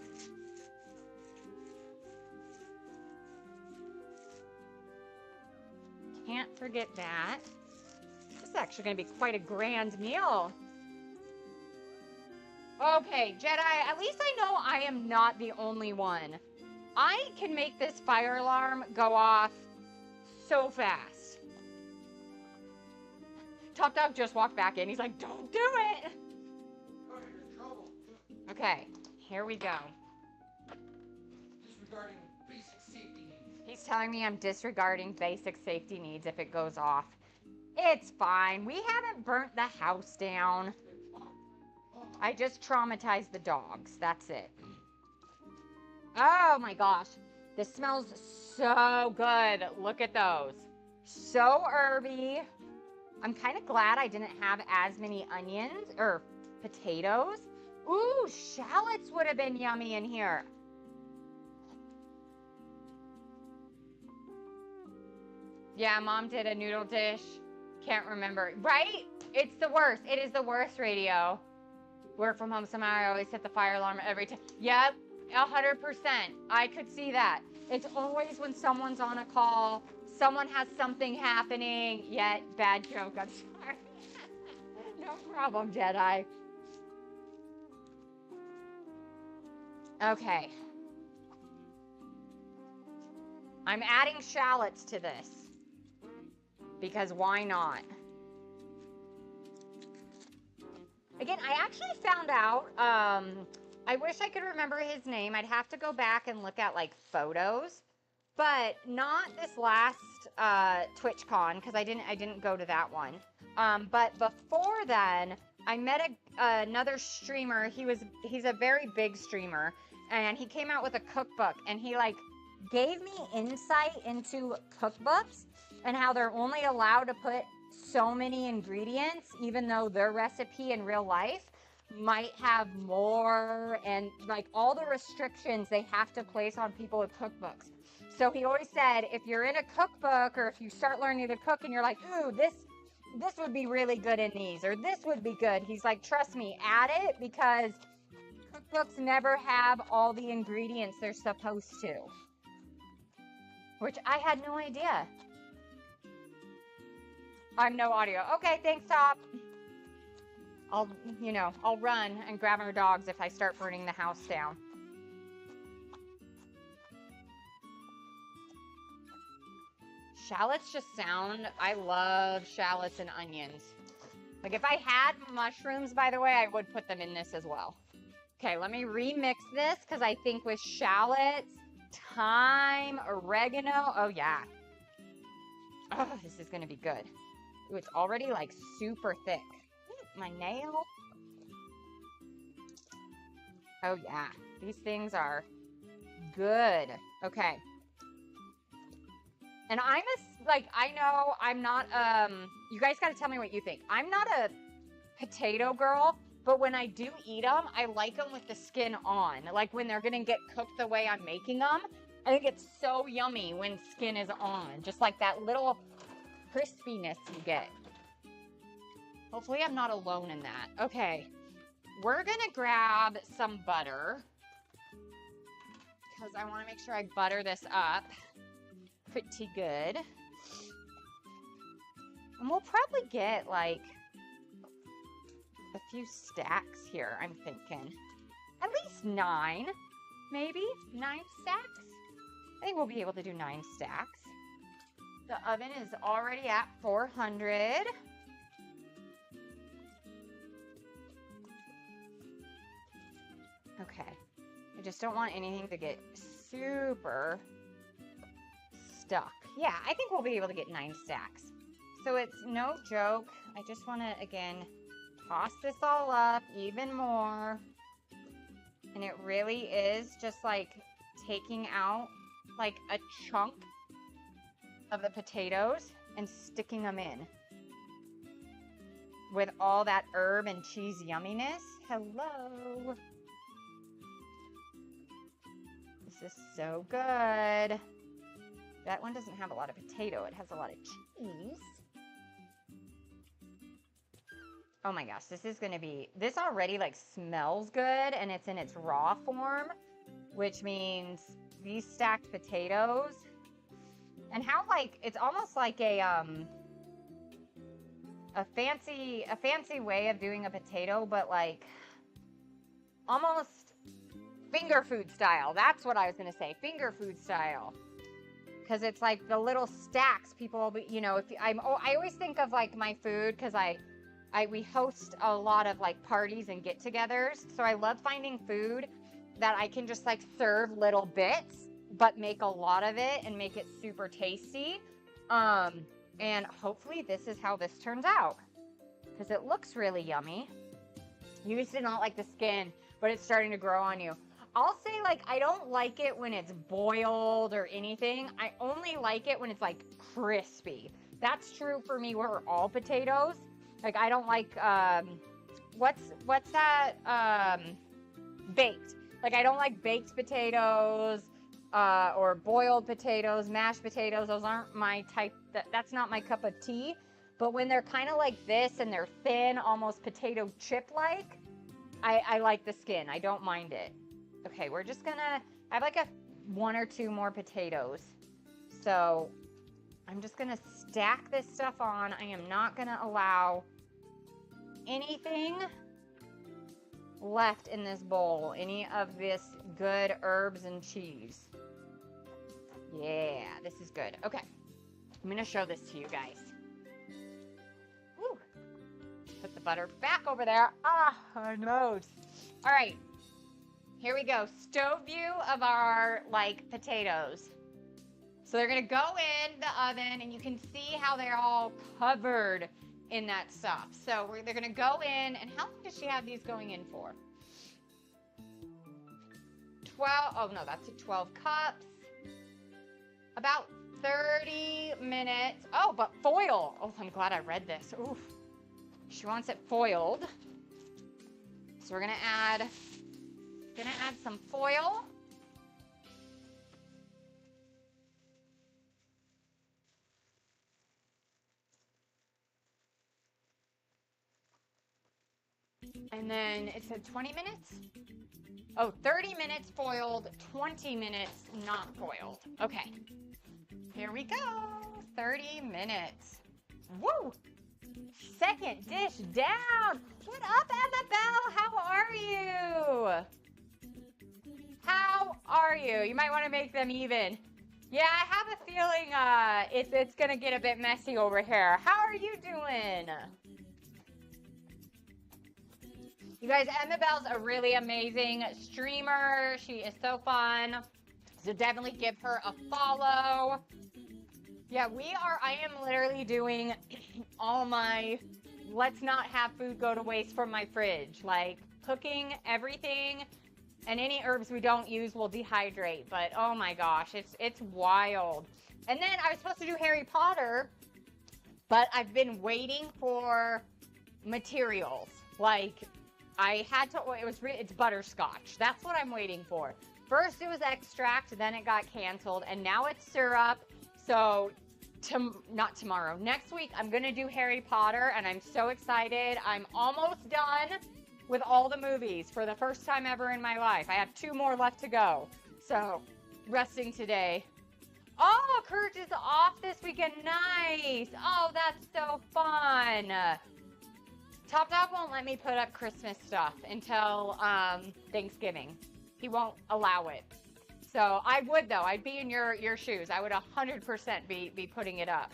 Can't forget that. This is actually going to be quite a grand meal. Okay, Jedi, at least I know I am not the only one. I can make this fire alarm go off so fast. Top Dog just walked back in. He's like, don't do it. Oh, you're in trouble. Okay, here we go. Disregarding basic safety needs. He's telling me I'm disregarding basic safety needs if it goes off. It's fine. We haven't burnt the house down. I just traumatized the dogs. That's it. Oh my gosh. This smells so good. Look at those. So herby. I'm kind of glad I didn't have as many onions or potatoes. Ooh, shallots would have been yummy in here. Yeah, Mom did a noodle dish. Can't remember. Right? It's the worst. It is the worst, radio. Work from home somehow. I always set the fire alarm every time. Yep, 100%. I could see that. It's always when someone's on a call, someone has something happening, yet bad joke. I'm sorry. No problem, Jedi. Okay. I'm adding shallots to this. Because why not? Again, I actually found out, I wish I could remember his name. I'd have to go back and look at like photos, but not this last TwitchCon because I didn't go to that one. But before then, I met another streamer. He's a very big streamer, and he came out with a cookbook, and he like gave me insight into cookbooks and how they're only allowed to put so many ingredients, even though their recipe in real life might have more, and like all the restrictions they have to place on people with cookbooks. So he always said, if you're in a cookbook or if you start learning to cook and you're like, ooh, this would be really good in these, or this would be good. He's like, trust me, add it, because cookbooks never have all the ingredients they're supposed to. Which I had no idea. I'm no audio. Okay, thanks, Top. I'll run and grab our dogs if I start burning the house down. Shallots just sound, I love shallots and onions. Like if I had mushrooms, by the way, I would put them in this as well. Okay, let me remix this because I think with shallots, thyme, oregano, oh yeah. Oh, this is gonna be good. Ooh, it's already like super thick. Ooh, my nail. Oh yeah, these things are good. Okay. And I know I'm not, you guys gotta tell me what you think. I'm not a potato girl, but when I do eat them, I like them with the skin on. Like when they're gonna get cooked the way I'm making them, I think it's so yummy when skin is on. Just like that little crispiness you get. Hopefully I'm not alone in that. Okay, we're gonna grab some butter because I wanna make sure I butter this up pretty good. And we'll probably get like a few stacks here, I'm thinking. At least 9, maybe 9 stacks. I think we'll be able to do 9 stacks. The oven is already at 400. Okay. I just don't want anything to get super stuck. Yeah, I think we'll be able to get 9 stacks. So it's no joke. I just want to, again, toss this all up even more. And it really is just like taking out like a chunk of the potatoes and sticking them in with all that herb and cheese yumminess. Hello. This is so good. That one doesn't have a lot of potato. It has a lot of cheese. Oh my gosh, this is gonna be, this already like smells good and it's in its raw form, which means these stacked potatoes and how like, it's almost like a fancy way of doing a potato, but like almost finger food style. That's what I was gonna say, finger food style. Because it's like the little stacks people, you know, I always think of like my food because we host a lot of like parties and get-togethers. So I love finding food that I can just like serve little bits, but make a lot of it and make it super tasty. And hopefully this is how this turns out because it looks really yummy. You used to not like the skin, but it's starting to grow on you. I'll say like, I don't like it when it's boiled or anything. I only like it when it's like crispy. That's true for me for all potatoes. Like I don't like, what's that, baked. Like I don't like baked potatoes, or boiled potatoes, mashed potatoes. Those aren't my type, that's not my cup of tea. But when they're kind of like this and they're thin, almost potato chip-like, I like the skin. I don't mind it. Okay, we're just gonna, I have like 1 or 2 more potatoes. So I'm just gonna stack this stuff on. I am not gonna allow anything left in this bowl, any of this good herbs and cheese. Yeah, this is good. Okay, I'm gonna show this to you guys. Woo. Put the butter back over there. Ah, our nose. All right, here we go. Stove view of our like potatoes. So they're gonna go in the oven and you can see how they're all covered in that stuff. So they're gonna go in, and how long does she have these going in for? 12, oh no, that's 12 cups. About 30 minutes. Oh, but foil. Oh, I'm glad I read this. Oof. She wants it foiled. So we're gonna add some foil. And then it said 20 minutes. Oh, 30 minutes foiled, 20 minutes not foiled. Okay, here we go. 30 minutes. Woo! Second dish down. What up, Emma Bell? How are you? How are you? You might want to make them even. Yeah, I have a feeling it's gonna get a bit messy over here. How are you doing? You guys, Emma Bell's a really amazing streamer. She is so fun. So definitely give her a follow. Yeah, I am literally doing all my let's not have food go to waste from my fridge. Like cooking everything, and any herbs we don't use will dehydrate. But oh my gosh, it's wild. And then I was supposed to do Harry Potter, but I've been waiting for materials. Like I had to, it's butterscotch. That's what I'm waiting for. First it was extract, then it got canceled, and now it's syrup. So, not tomorrow. Next week, I'm going to do Harry Potter, and I'm so excited. I'm almost done with all the movies for the first time ever in my life. I have 2 more left to go. So, resting today. Oh, Kurt is off this weekend. Nice. Oh, that's so fun. Top Dog won't let me put up Christmas stuff until Thanksgiving. He won't allow it. So I would though. I'd be in your shoes. I would 100% be putting it up.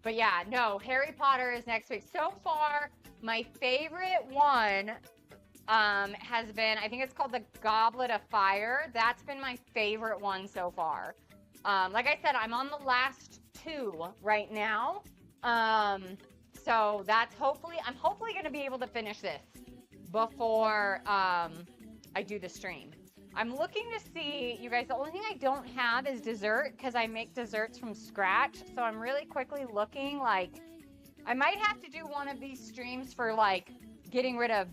But yeah, no, Harry Potter is next week. So far, my favorite one has been, I think it's called the Goblet of Fire. That's been my favorite one so far. Like I said, I'm on the last 2 right now. So that's I'm hopefully going to be able to finish this before I do the stream. I'm looking to see, you guys, the only thing I don't have is dessert because I make desserts from scratch. So I'm really quickly looking, like, I might have to do one of these streams for, like, getting rid of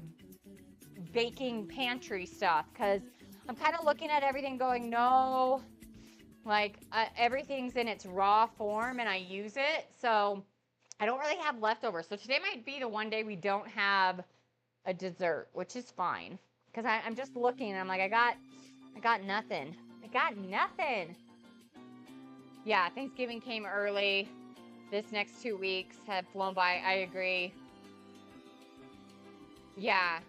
baking pantry stuff because I'm kind of looking at everything going, no, like, everything's in its raw form and I use it. So I don't really have leftovers. So today might be the one day we don't have a dessert, which is fine. Because I'm just looking and I'm like, I got nothing. I got nothing. Yeah, Thanksgiving came early. This next 2 weeks have flown by. I agree. Yeah.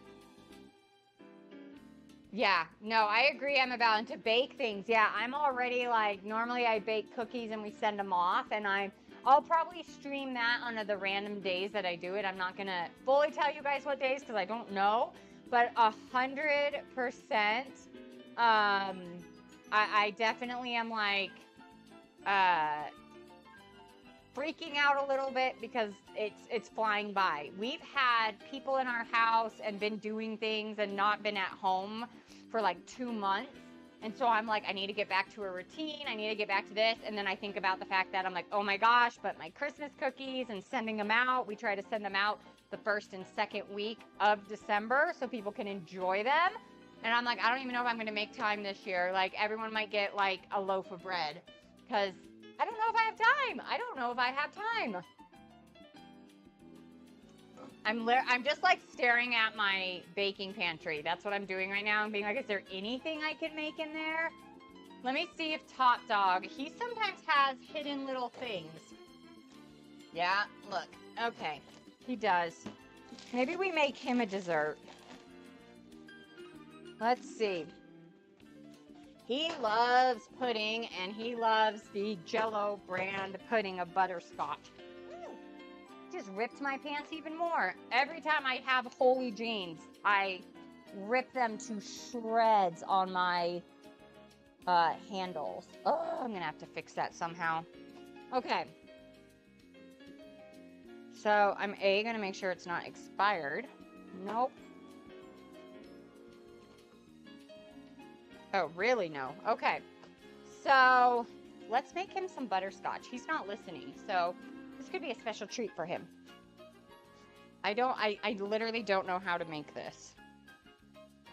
Yeah. No, I agree, Emma Val. And to bake things, yeah, I'm already like, normally I bake cookies and we send them off. And I'll probably stream that on the random days that I do it. I'm not going to fully tell you guys what days because I don't know. But 100%, I definitely am like freaking out a little bit because it's flying by. We've had people in our house and been doing things and not been at home for like 2 months. And so I'm like, I need to get back to a routine. I need to get back to this. And then I think about the fact that I'm like, oh my gosh, but my Christmas cookies and sending them out. We try to send them out the 1st and 2nd week of December so people can enjoy them. And I'm like, I don't even know if I'm going to make time this year. Like, everyone might get like a loaf of bread because I don't know if I have time. I don't know if I have time. I'm just like staring at my baking pantry. That's what I'm doing right now. I'm being like, is there anything I can make in there? Let me see if Top Dog, he sometimes has hidden little things. Yeah, look. Okay, he does. Maybe we make him a dessert. Let's see. He loves pudding and he loves the Jell-O brand pudding of butterscotch. Just ripped my pants even more. Every time I have holy jeans, I rip them to shreds on my handles. Oh, I'm gonna have to fix that somehow. Okay. So I'm gonna make sure it's not expired. Nope. Oh, really? No. Okay. So let's make him some butterscotch. He's not listening, so this could be a special treat for him. I literally don't know how to make this.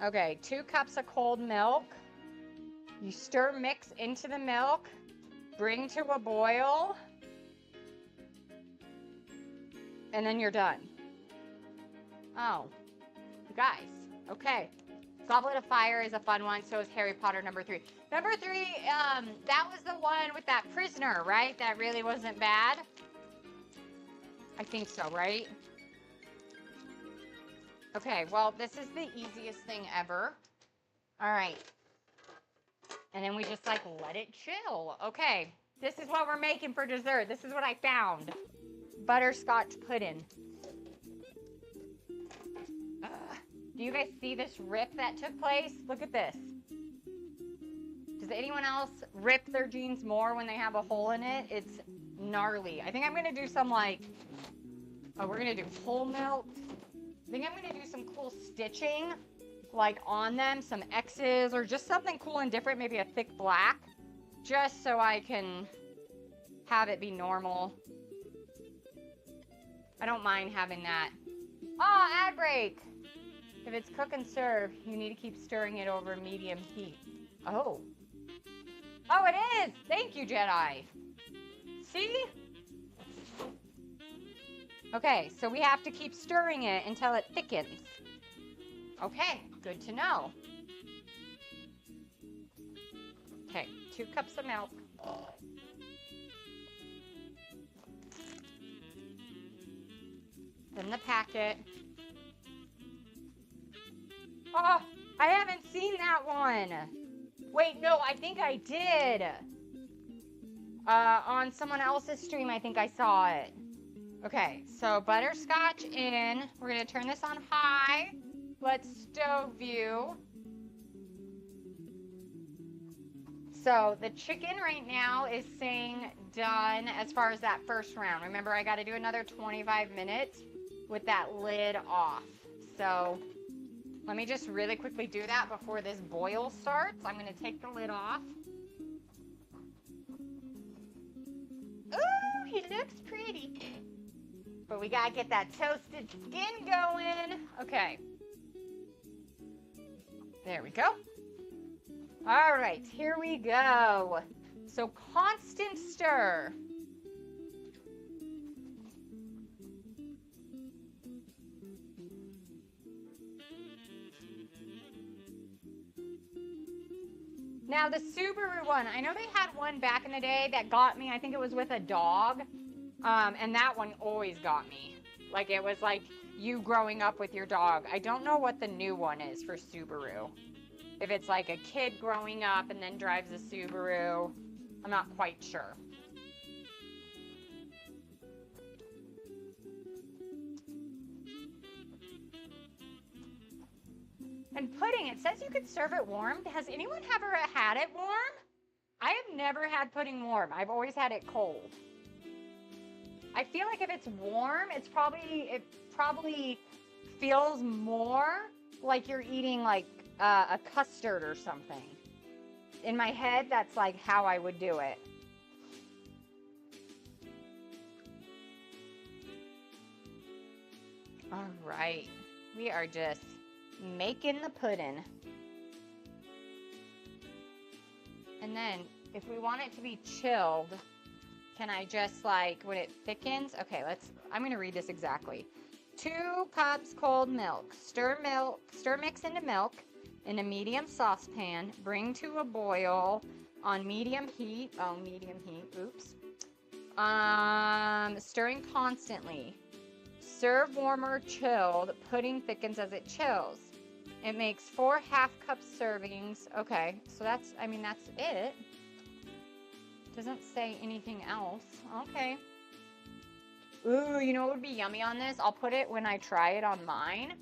Okay, 2 cups of cold milk. You stir mix into the milk. Bring to a boil. And then you're done. Oh, you guys. Okay. Goblet of Fire is a fun one. So is Harry Potter number 3. Number 3, that was the one with that prisoner, right? That really wasn't bad. I think so, right? Okay, well, this is the easiest thing ever. All right. And then we just, like, let it chill. Okay, this is what we're making for dessert. This is what I found. Butterscotch pudding. Do you guys see this rip that took place? Look at this. Does anyone else rip their jeans more when they have a hole in it? It's gnarly. I think I'm going to do some, like, oh, we're going to do whole milk. I think I'm going to do some cool stitching, like, on them, some X's, or just something cool and different, maybe a thick black, just so I can have it be normal. I don't mind having that. Oh, ad break! If it's cook and serve, you need to keep stirring it over medium heat. Oh. Oh, it is! Thank you, Jedi. See? Okay, so we have to keep stirring it until it thickens. Okay, good to know. Okay, 2 cups of milk. Then the packet. Oh, I haven't seen that one. Wait, no, I think I did. On someone else's stream, I think I saw it. Okay, so butterscotch in. We're going to turn this on high. Let's stove view. So the chicken right now is saying done as far as that first round. Remember, I got to do another 25 minutes with that lid off. So let me just really quickly do that before this boil starts. I'm going to take the lid off. Ooh, he looks pretty. But we got to get that toasted skin going. Okay. There we go. All right, here we go. So constant stir. Now the Subaru one, I know they had one back in the day that got me. I think it was with a dog. And that one always got me. Like it was like you growing up with your dog. I don't know what the new one is for Subaru. If it's like a kid growing up and then drives a Subaru, I'm not quite sure. And pudding, it says you could serve it warm. Has anyone ever had it warm? I have never had pudding warm. I've always had it cold. I feel like if it's warm, it probably feels more like you're eating like a custard or something. In my head, that's like how I would do it. All right, we are just making the pudding. And then if we want it to be chilled, can I just like, when it thickens, okay, I'm gonna read this exactly. 2 cups cold milk, stir mix into milk in a medium saucepan, bring to a boil on medium heat, oops. Stirring constantly. Serve warm or chilled, pudding thickens as it chills. It makes 4 half-cup servings. Okay, so that's it. Doesn't say anything else. Okay. Ooh, you know what would be yummy on this? I'll put it when I try it on mine.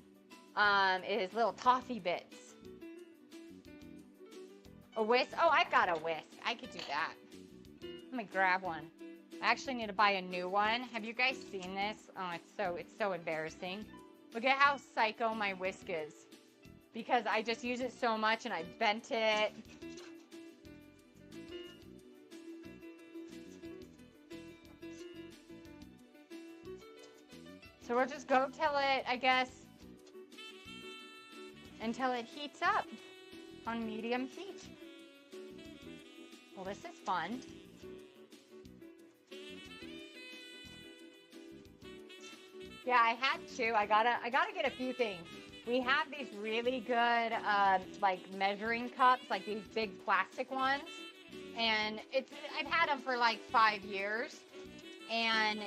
Is little toffee bits. A whisk? Oh, I've got a whisk. I could do that. Let me grab one. I actually need to buy a new one. Have you guys seen this? Oh, it's so embarrassing. Look at how psycho my whisk is. Because I just use it so much and I bent it. So we'll just go till it, I guess, until it heats up on medium heat. Well, this is fun. Yeah, I had to. I gotta get a few things. We have these really good, like measuring cups, like these big plastic ones, and I've had them for like 5 years, and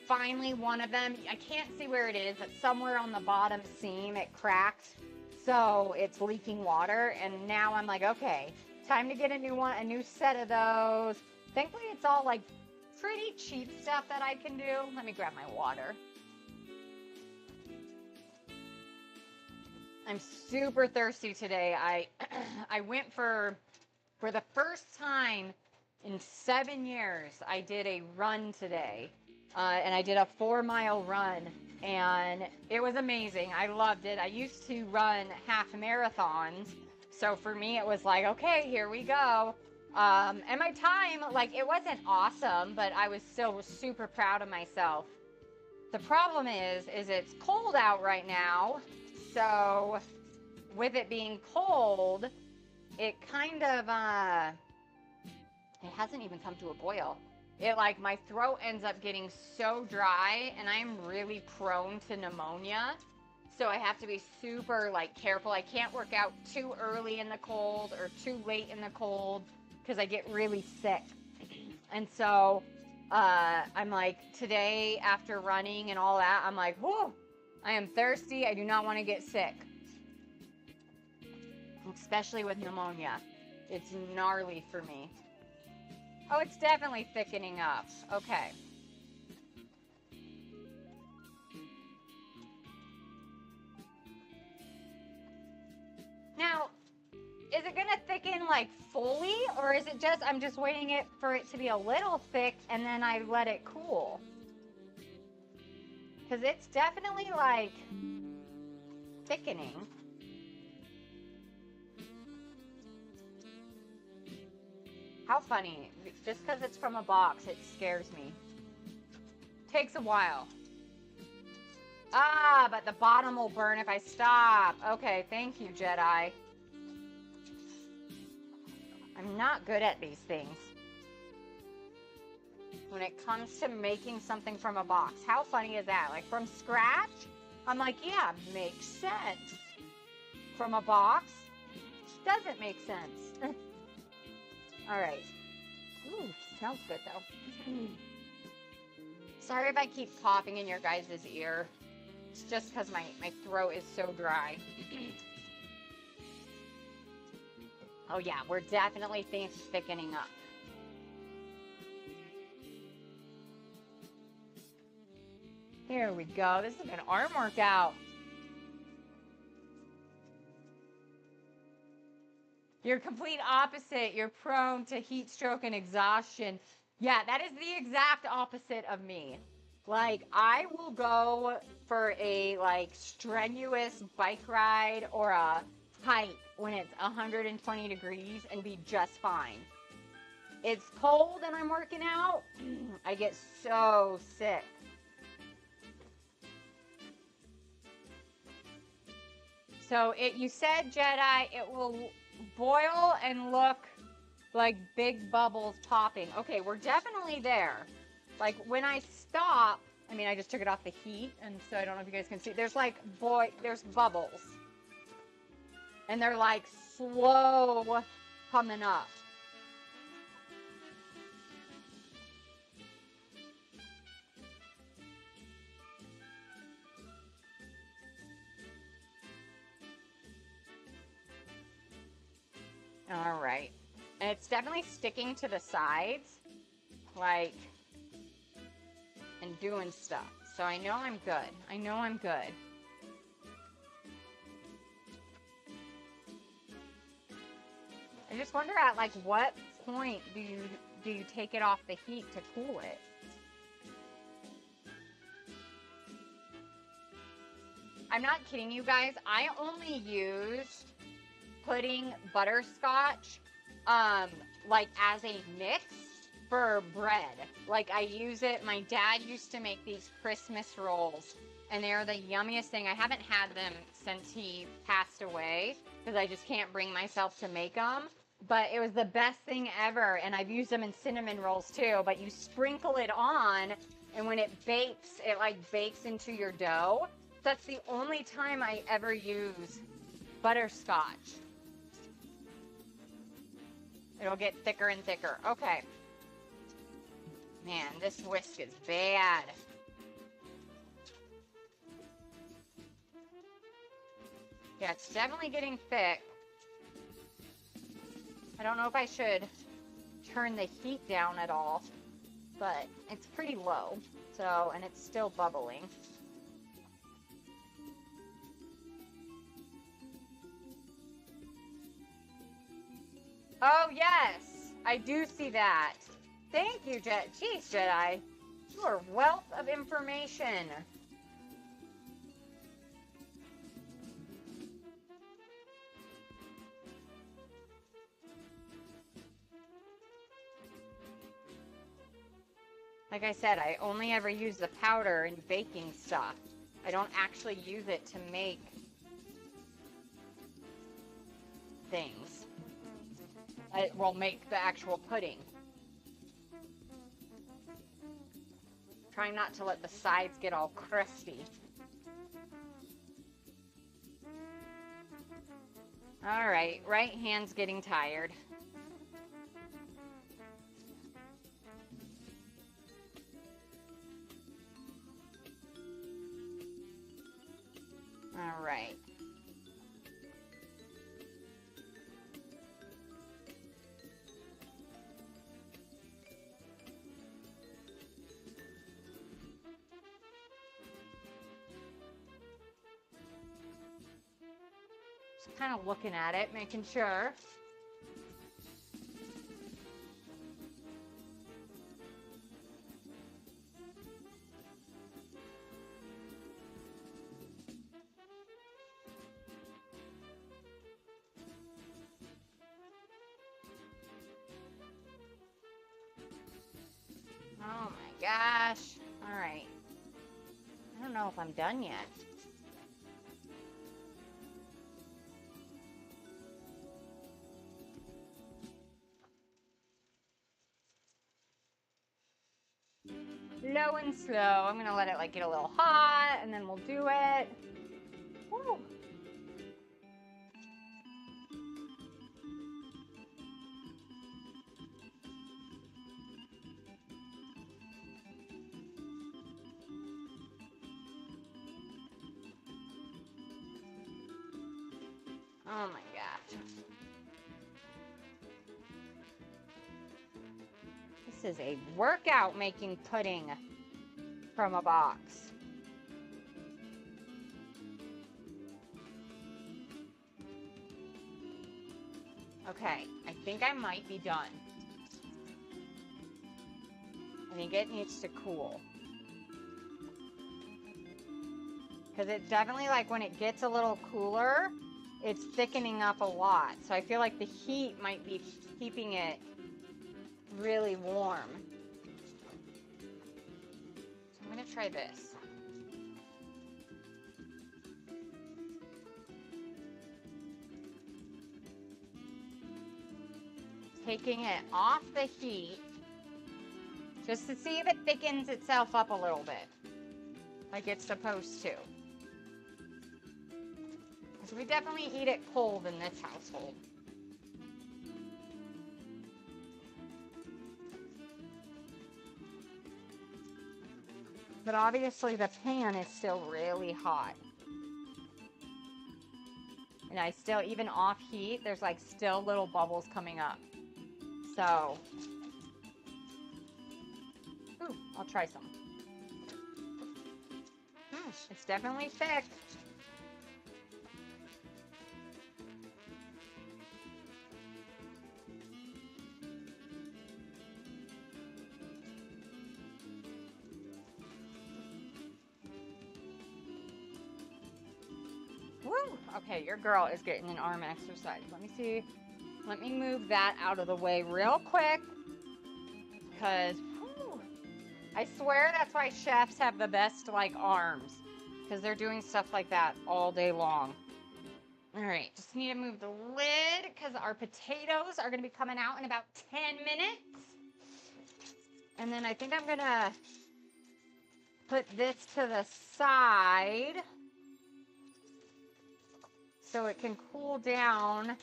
finally one of them, I can't see where it is, but somewhere on the bottom seam it cracked, so it's leaking water, and now I'm like, okay, time to get a new one, a new set of those. Thankfully it's all like pretty cheap stuff that I can do. Let me grab my water. I'm super thirsty today. I went for the first time in 7 years, I did a run today. And I did a 4-mile run, and it was amazing. I loved it. I used to run half marathons, so for me it was like, okay, here we go. And my time, like, it wasn't awesome, but I was still super proud of myself. The problem is it's cold out right now, so with it being cold, it kind of, it hasn't even come to a boil. It like, my throat ends up getting so dry, and I'm really prone to pneumonia. So I have to be super like careful. I can't work out too early in the cold or too late in the cold because I get really sick. And so I'm like, today after running and all that, I'm like, whoa, I am thirsty. I do not want to get sick. Especially with pneumonia. It's gnarly for me. Oh, it's definitely thickening up. Okay. is it just, I'm just waiting for it to be a little thick and then I let it cool? Because it's definitely like thickening. How funny. Just because it's from a box, it scares me. Takes a while. Ah, but the bottom will burn if I stop. Okay, thank you, Jedi. I'm not good at these things. When it comes to making something from a box. How funny is that? Like from scratch? I'm like, yeah, makes sense. From a box? Doesn't make sense. All right. Ooh, smells good though. Sorry if I keep coughing in your guys' ear. It's just because my throat is so dry. Oh yeah, we're definitely thickening up. Here we go. This is an arm workout. You're complete opposite. You're prone to heat stroke and exhaustion. Yeah, that is the exact opposite of me. Like, I will go for a, like, strenuous bike ride or a hike when it's 120 degrees and be just fine. It's cold and I'm working out, I get so sick. So you said, Jedi, it will boil and look like big bubbles popping. Okay, we're definitely there. Like when I stop, I mean, I just took it off the heat, and so I don't know if you guys can see. There's like, there's bubbles. And they're like slow coming up. All right. And it's definitely sticking to the sides, like, and doing stuff. So I know I'm good. I know I'm good. I just wonder at like what point do you take it off the heat to cool it? I'm not kidding you guys. I only used putting butterscotch like as a mix for bread. Like I use it, my dad used to make these Christmas rolls and they're the yummiest thing. I haven't had them since he passed away because I just can't bring myself to make them, but it was the best thing ever. And I've used them in cinnamon rolls too, but you sprinkle it on and when it bakes, it like bakes into your dough. That's the only time I ever use butterscotch. It'll get thicker and thicker. Okay. Man, this whisk is bad. Yeah, it's definitely getting thick. I don't know if I should turn the heat down at all, but it's pretty low. So, and it's still bubbling. Oh, yes. I do see that. Thank you, Jeez, Jedi. You are a wealth of information. Like I said, I only ever use the powder in baking stuff. I don't actually use it to make things. It will make the actual pudding. Trying not to let the sides get all crusty. All right, right hand's getting tired. All right. Just kind of looking at it, making sure. gosh. All right. I don't know if I'm done yet. Low and slow. I'm gonna let it like get a little hot and then we'll do it. Woo. Oh my gosh. This is a workout making pudding from a box. Okay, I think I might be done. I think it needs to cool. Because it's definitely like when it gets a little cooler, it's thickening up a lot. So I feel like the heat might be keeping it really warm. So I'm gonna try this. Taking it off the heat just to see if it thickens itself up a little bit like it's supposed to. Because we definitely eat it cold in this household. But obviously the pan is still really hot. And I still, even off heat, there's like still little bubbles coming up. So, ooh, I'll try some. It's definitely thick. Woo! Okay, your girl is getting an arm exercise. Let me see. Let me move that out of the way real quick. Because, I swear that's why chefs have the best, like, arms. Because they're doing stuff like that all day long. All right, just need to move the lid because our potatoes are going to be coming out in about 10 minutes. And then I think I'm going to put this to the side so it can cool down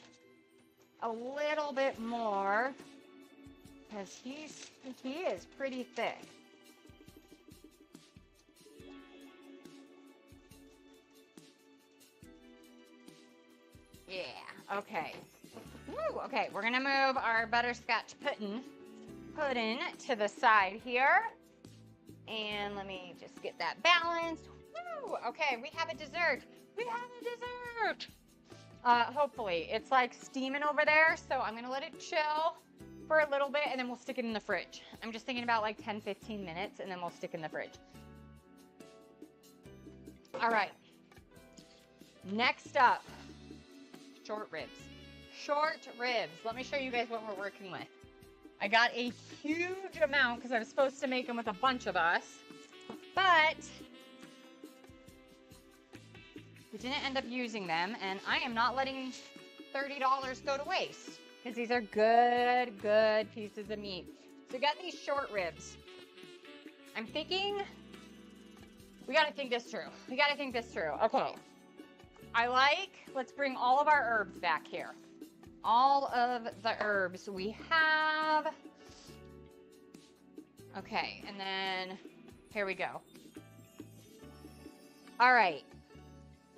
a little bit more because he is pretty thick. Yeah, okay. Woo, okay, we're gonna move our butterscotch pudding to the side here. And let me just get that balanced. Woo, okay, we have a dessert. We have a dessert. Hopefully. It's like steaming over there, so I'm gonna let it chill for a little bit and then we'll stick it in the fridge. I'm just thinking about like 10-15 minutes and then we'll stick in the fridge. All right. Next up, short ribs. Short ribs. Let me show you guys what we're working with. I got a huge amount because I was supposed to make them with a bunch of us, but we didn't end up using them, and I am not letting $30 go to waste because these are good pieces of meat. So we got these short ribs. I'm thinking we got to think this through. Okay. Let's bring all of our herbs back here. All of the herbs we have. Okay, and then here we go. All right.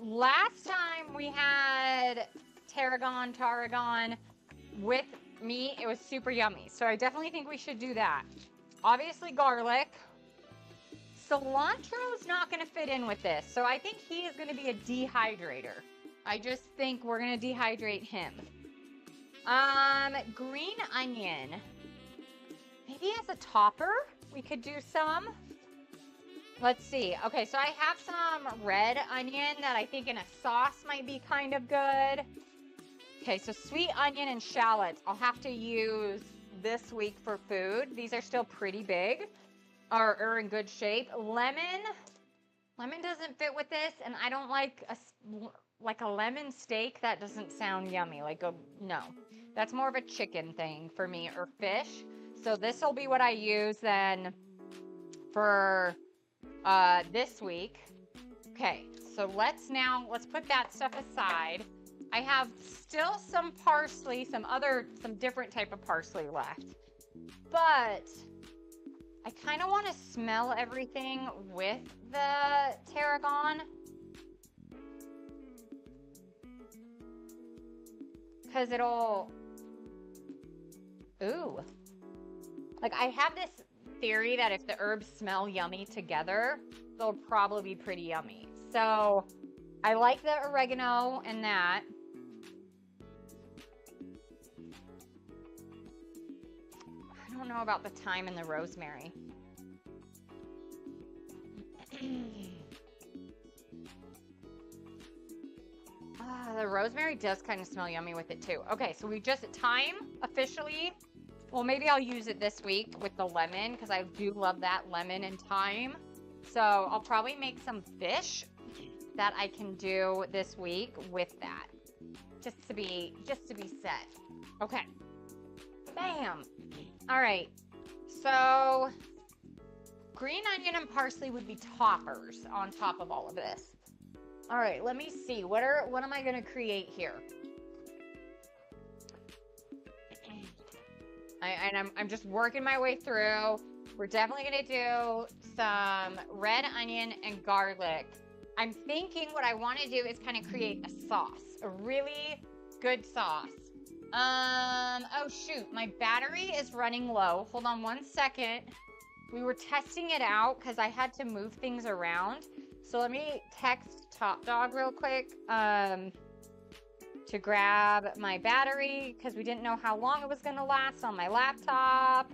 Last time we had tarragon with meat. It was super yummy. So I definitely think we should do that. Obviously garlic. Cilantro is not going to fit in with this. So I think he is going to be a dehydrator. I just think we're going to dehydrate him. Green onion. Maybe as a topper, we could do some. Let's see. Okay, so I have some red onion that I think in a sauce might be kind of good. Okay, so sweet onion and shallots I'll have to use this week for food. These are still pretty big. are in good shape. Lemon doesn't fit with this, and I don't like like a lemon steak. That doesn't sound yummy. No, that's more of a chicken thing for me, or fish. So this will be what I use then for this week. Okay, so let's put that stuff aside. I have still some parsley, some different type of parsley left, but I kind of want to smell everything with the tarragon, because like I have this theory that if the herbs smell yummy together, they'll probably be pretty yummy. So I like the oregano and that. I don't know about the thyme and the rosemary. The rosemary does kind of smell yummy with it too. Okay, so thyme officially. Well, maybe I'll use it this week with the lemon, because I do love that lemon and thyme. So I'll probably make some fish that I can do this week with that, just to be set. Okay. Bam. All right. So green onion and parsley would be toppers on top of all of this. All right, let me see. What am I going to create here? I'm just working my way through. We're definitely going to do some red onion and garlic. I'm thinking what I want to do is kind of create a sauce, a really good sauce. Oh shoot, my battery is running low. Hold on one second. We were testing it out because I had to move things around. So let me text Top Dog real quick to grab my battery, because we didn't know how long it was going to last on my laptop.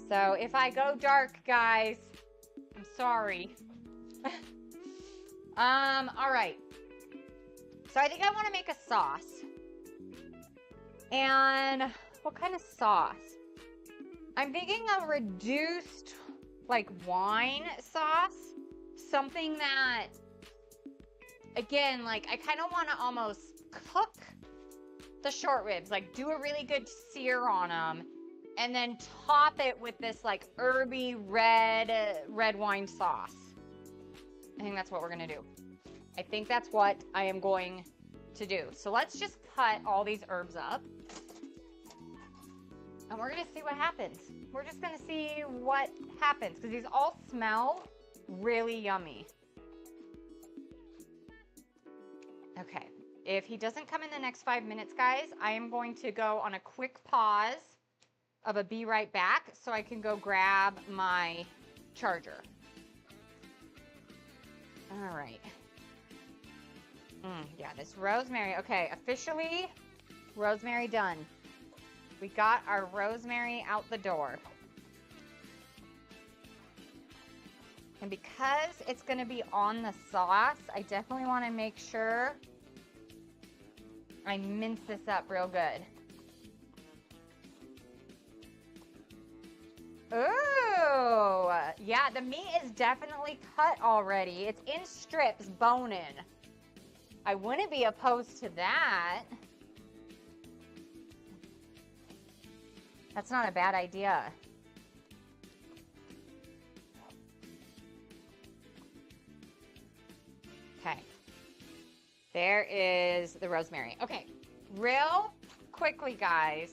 So if I go dark, guys, I'm sorry. All right. So I think I want to make a sauce. And what kind of sauce? I'm thinking a reduced, like, wine sauce. Something that, again, like, I kind of want to almost cook the short ribs, like do a really good sear on them, and then top it with this like herby red wine sauce. I think that's what we're gonna do. I think that's what I am going to do. So let's just cut all these herbs up, and we're gonna see what happens. We're just gonna see what happens, because these all smell really yummy. Okay, if he doesn't come in the next 5 minutes, guys, I am going to go on a quick pause of a be right back so I can go grab my charger. All right. Yeah, this rosemary. Okay, officially, rosemary done. We got our rosemary out the door. And because it's going to be on the sauce, I definitely want to make sure I mince this up real good. Ooh, yeah, the meat is definitely cut already. It's in strips, bone-in. I wouldn't be opposed to that. That's not a bad idea. Okay. There is the rosemary. Okay, real quickly, guys,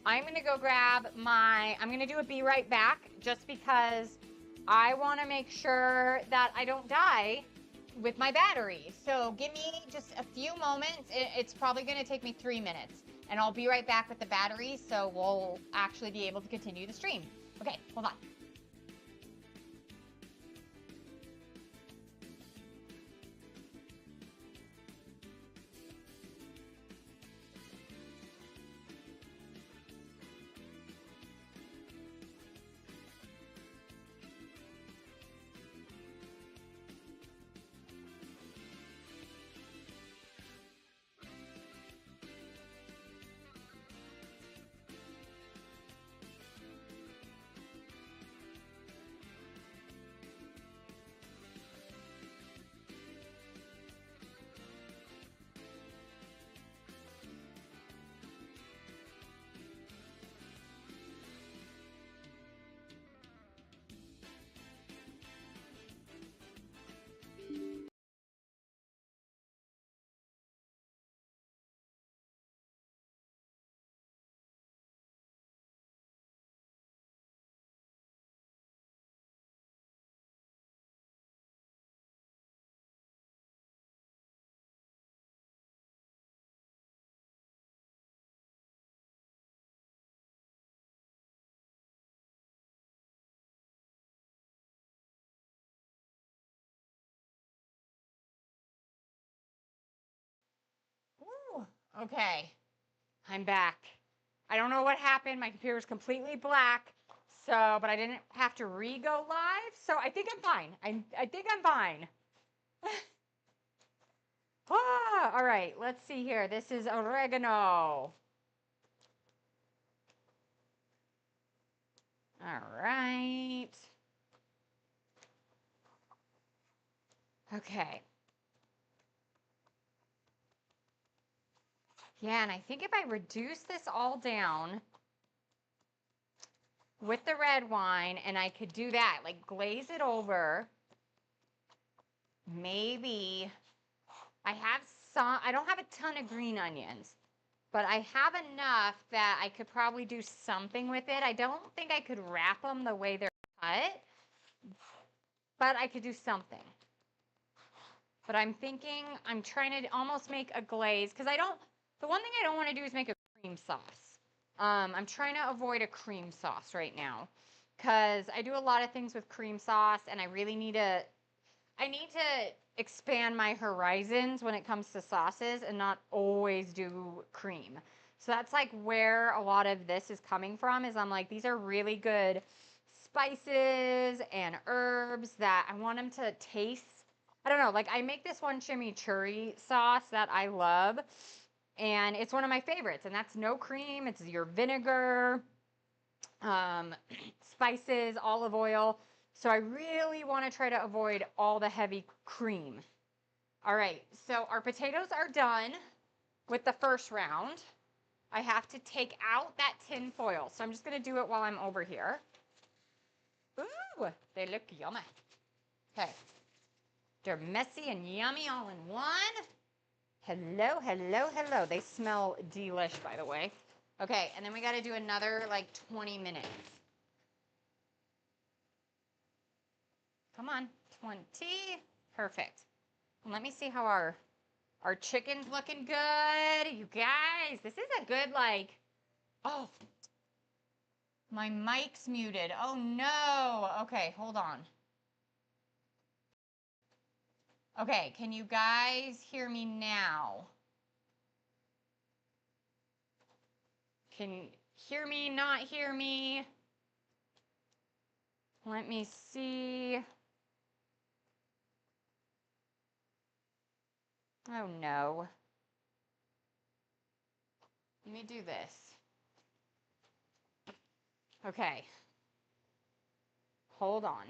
I'm going to go grab I'm going to do a be right back, just because I want to make sure that I don't die with my battery. So give me just a few moments. It's probably going to take me 3 minutes, and I'll be right back with the battery, so we'll actually be able to continue the stream. Okay, hold on. Okay, I'm back. I don't know what happened. My computer's completely black. So, but I didn't have to re-go live. So I think I'm fine. I think I'm fine. All right, let's see here. This is oregano. All right. Okay. Yeah, and I think if I reduce this all down with the red wine, and I could do that, like glaze it over, maybe I don't have a ton of green onions, but I have enough that I could probably do something with it. I don't think I could wrap them the way they're cut, but I could do something. But I'm trying to almost make a glaze because the one thing I don't want to do is make a cream sauce. I'm trying to avoid a cream sauce right now because I do a lot of things with cream sauce and I need to expand my horizons when it comes to sauces and not always do cream. So that's like where a lot of this is coming from is I'm like, these are really good spices and herbs that I want them to taste. I don't know, like I make this one chimichurri sauce that I love and it's one of my favorites and that's no cream. It's your vinegar, spices, olive oil. So I really want to try to avoid all the heavy cream. All right, so our potatoes are done with the first round. I have to take out that tin foil. So I'm just going to do it while I'm over here. Ooh, they look yummy. Okay. They're messy and yummy all in one. Hello, hello, hello. They smell delish, by the way. Okay, and then we got to do another like 20 minutes. Come on, 20. Perfect. Let me see how our chicken's looking good. You guys, this is a good oh, my mic's muted. Oh no. Okay, hold on. Okay, can you guys hear me now? Can you hear me, not hear me? Let me see. Oh no. Let me do this. Okay. Hold on.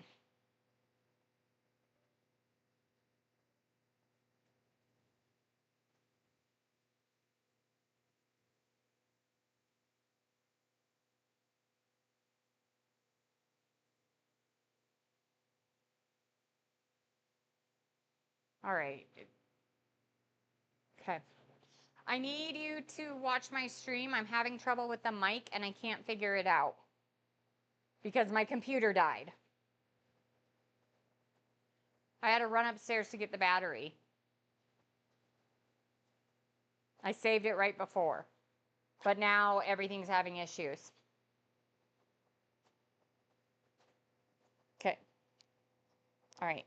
All right. Okay. I need you to watch my stream. I'm having trouble with the mic and I can't figure it out because my computer died. I had to run upstairs to get the battery. I saved it right before, but now everything's having issues. Okay. All right.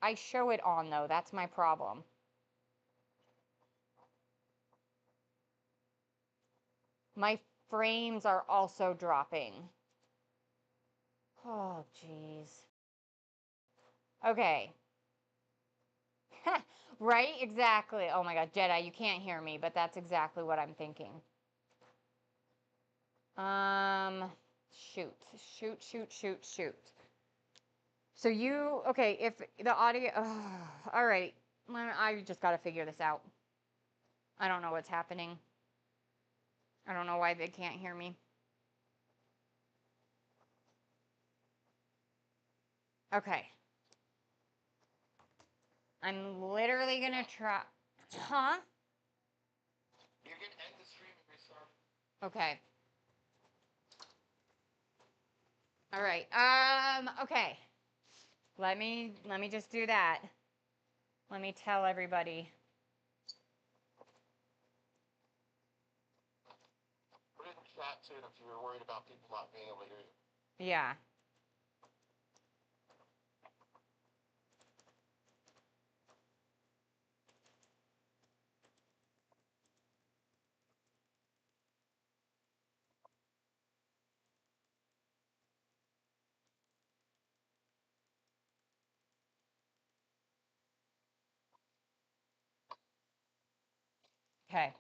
I show it on though. That's my problem. My frames are also dropping. Oh, jeez. Okay. Right? Exactly. Oh my God, Jedi, you can't hear me, but that's exactly what I'm thinking. Shoot, shoot, shoot, shoot, shoot. So okay, if the audio, all right, I just got to figure this out. I don't know what's happening. I don't know why they can't hear me. Okay. I'm literally going to try. Huh? You can end the stream and restart. Okay. All right. Okay. Let me just do that. Let me tell everybody. too if you were worried about people not being able to hear you. Yeah. Okay.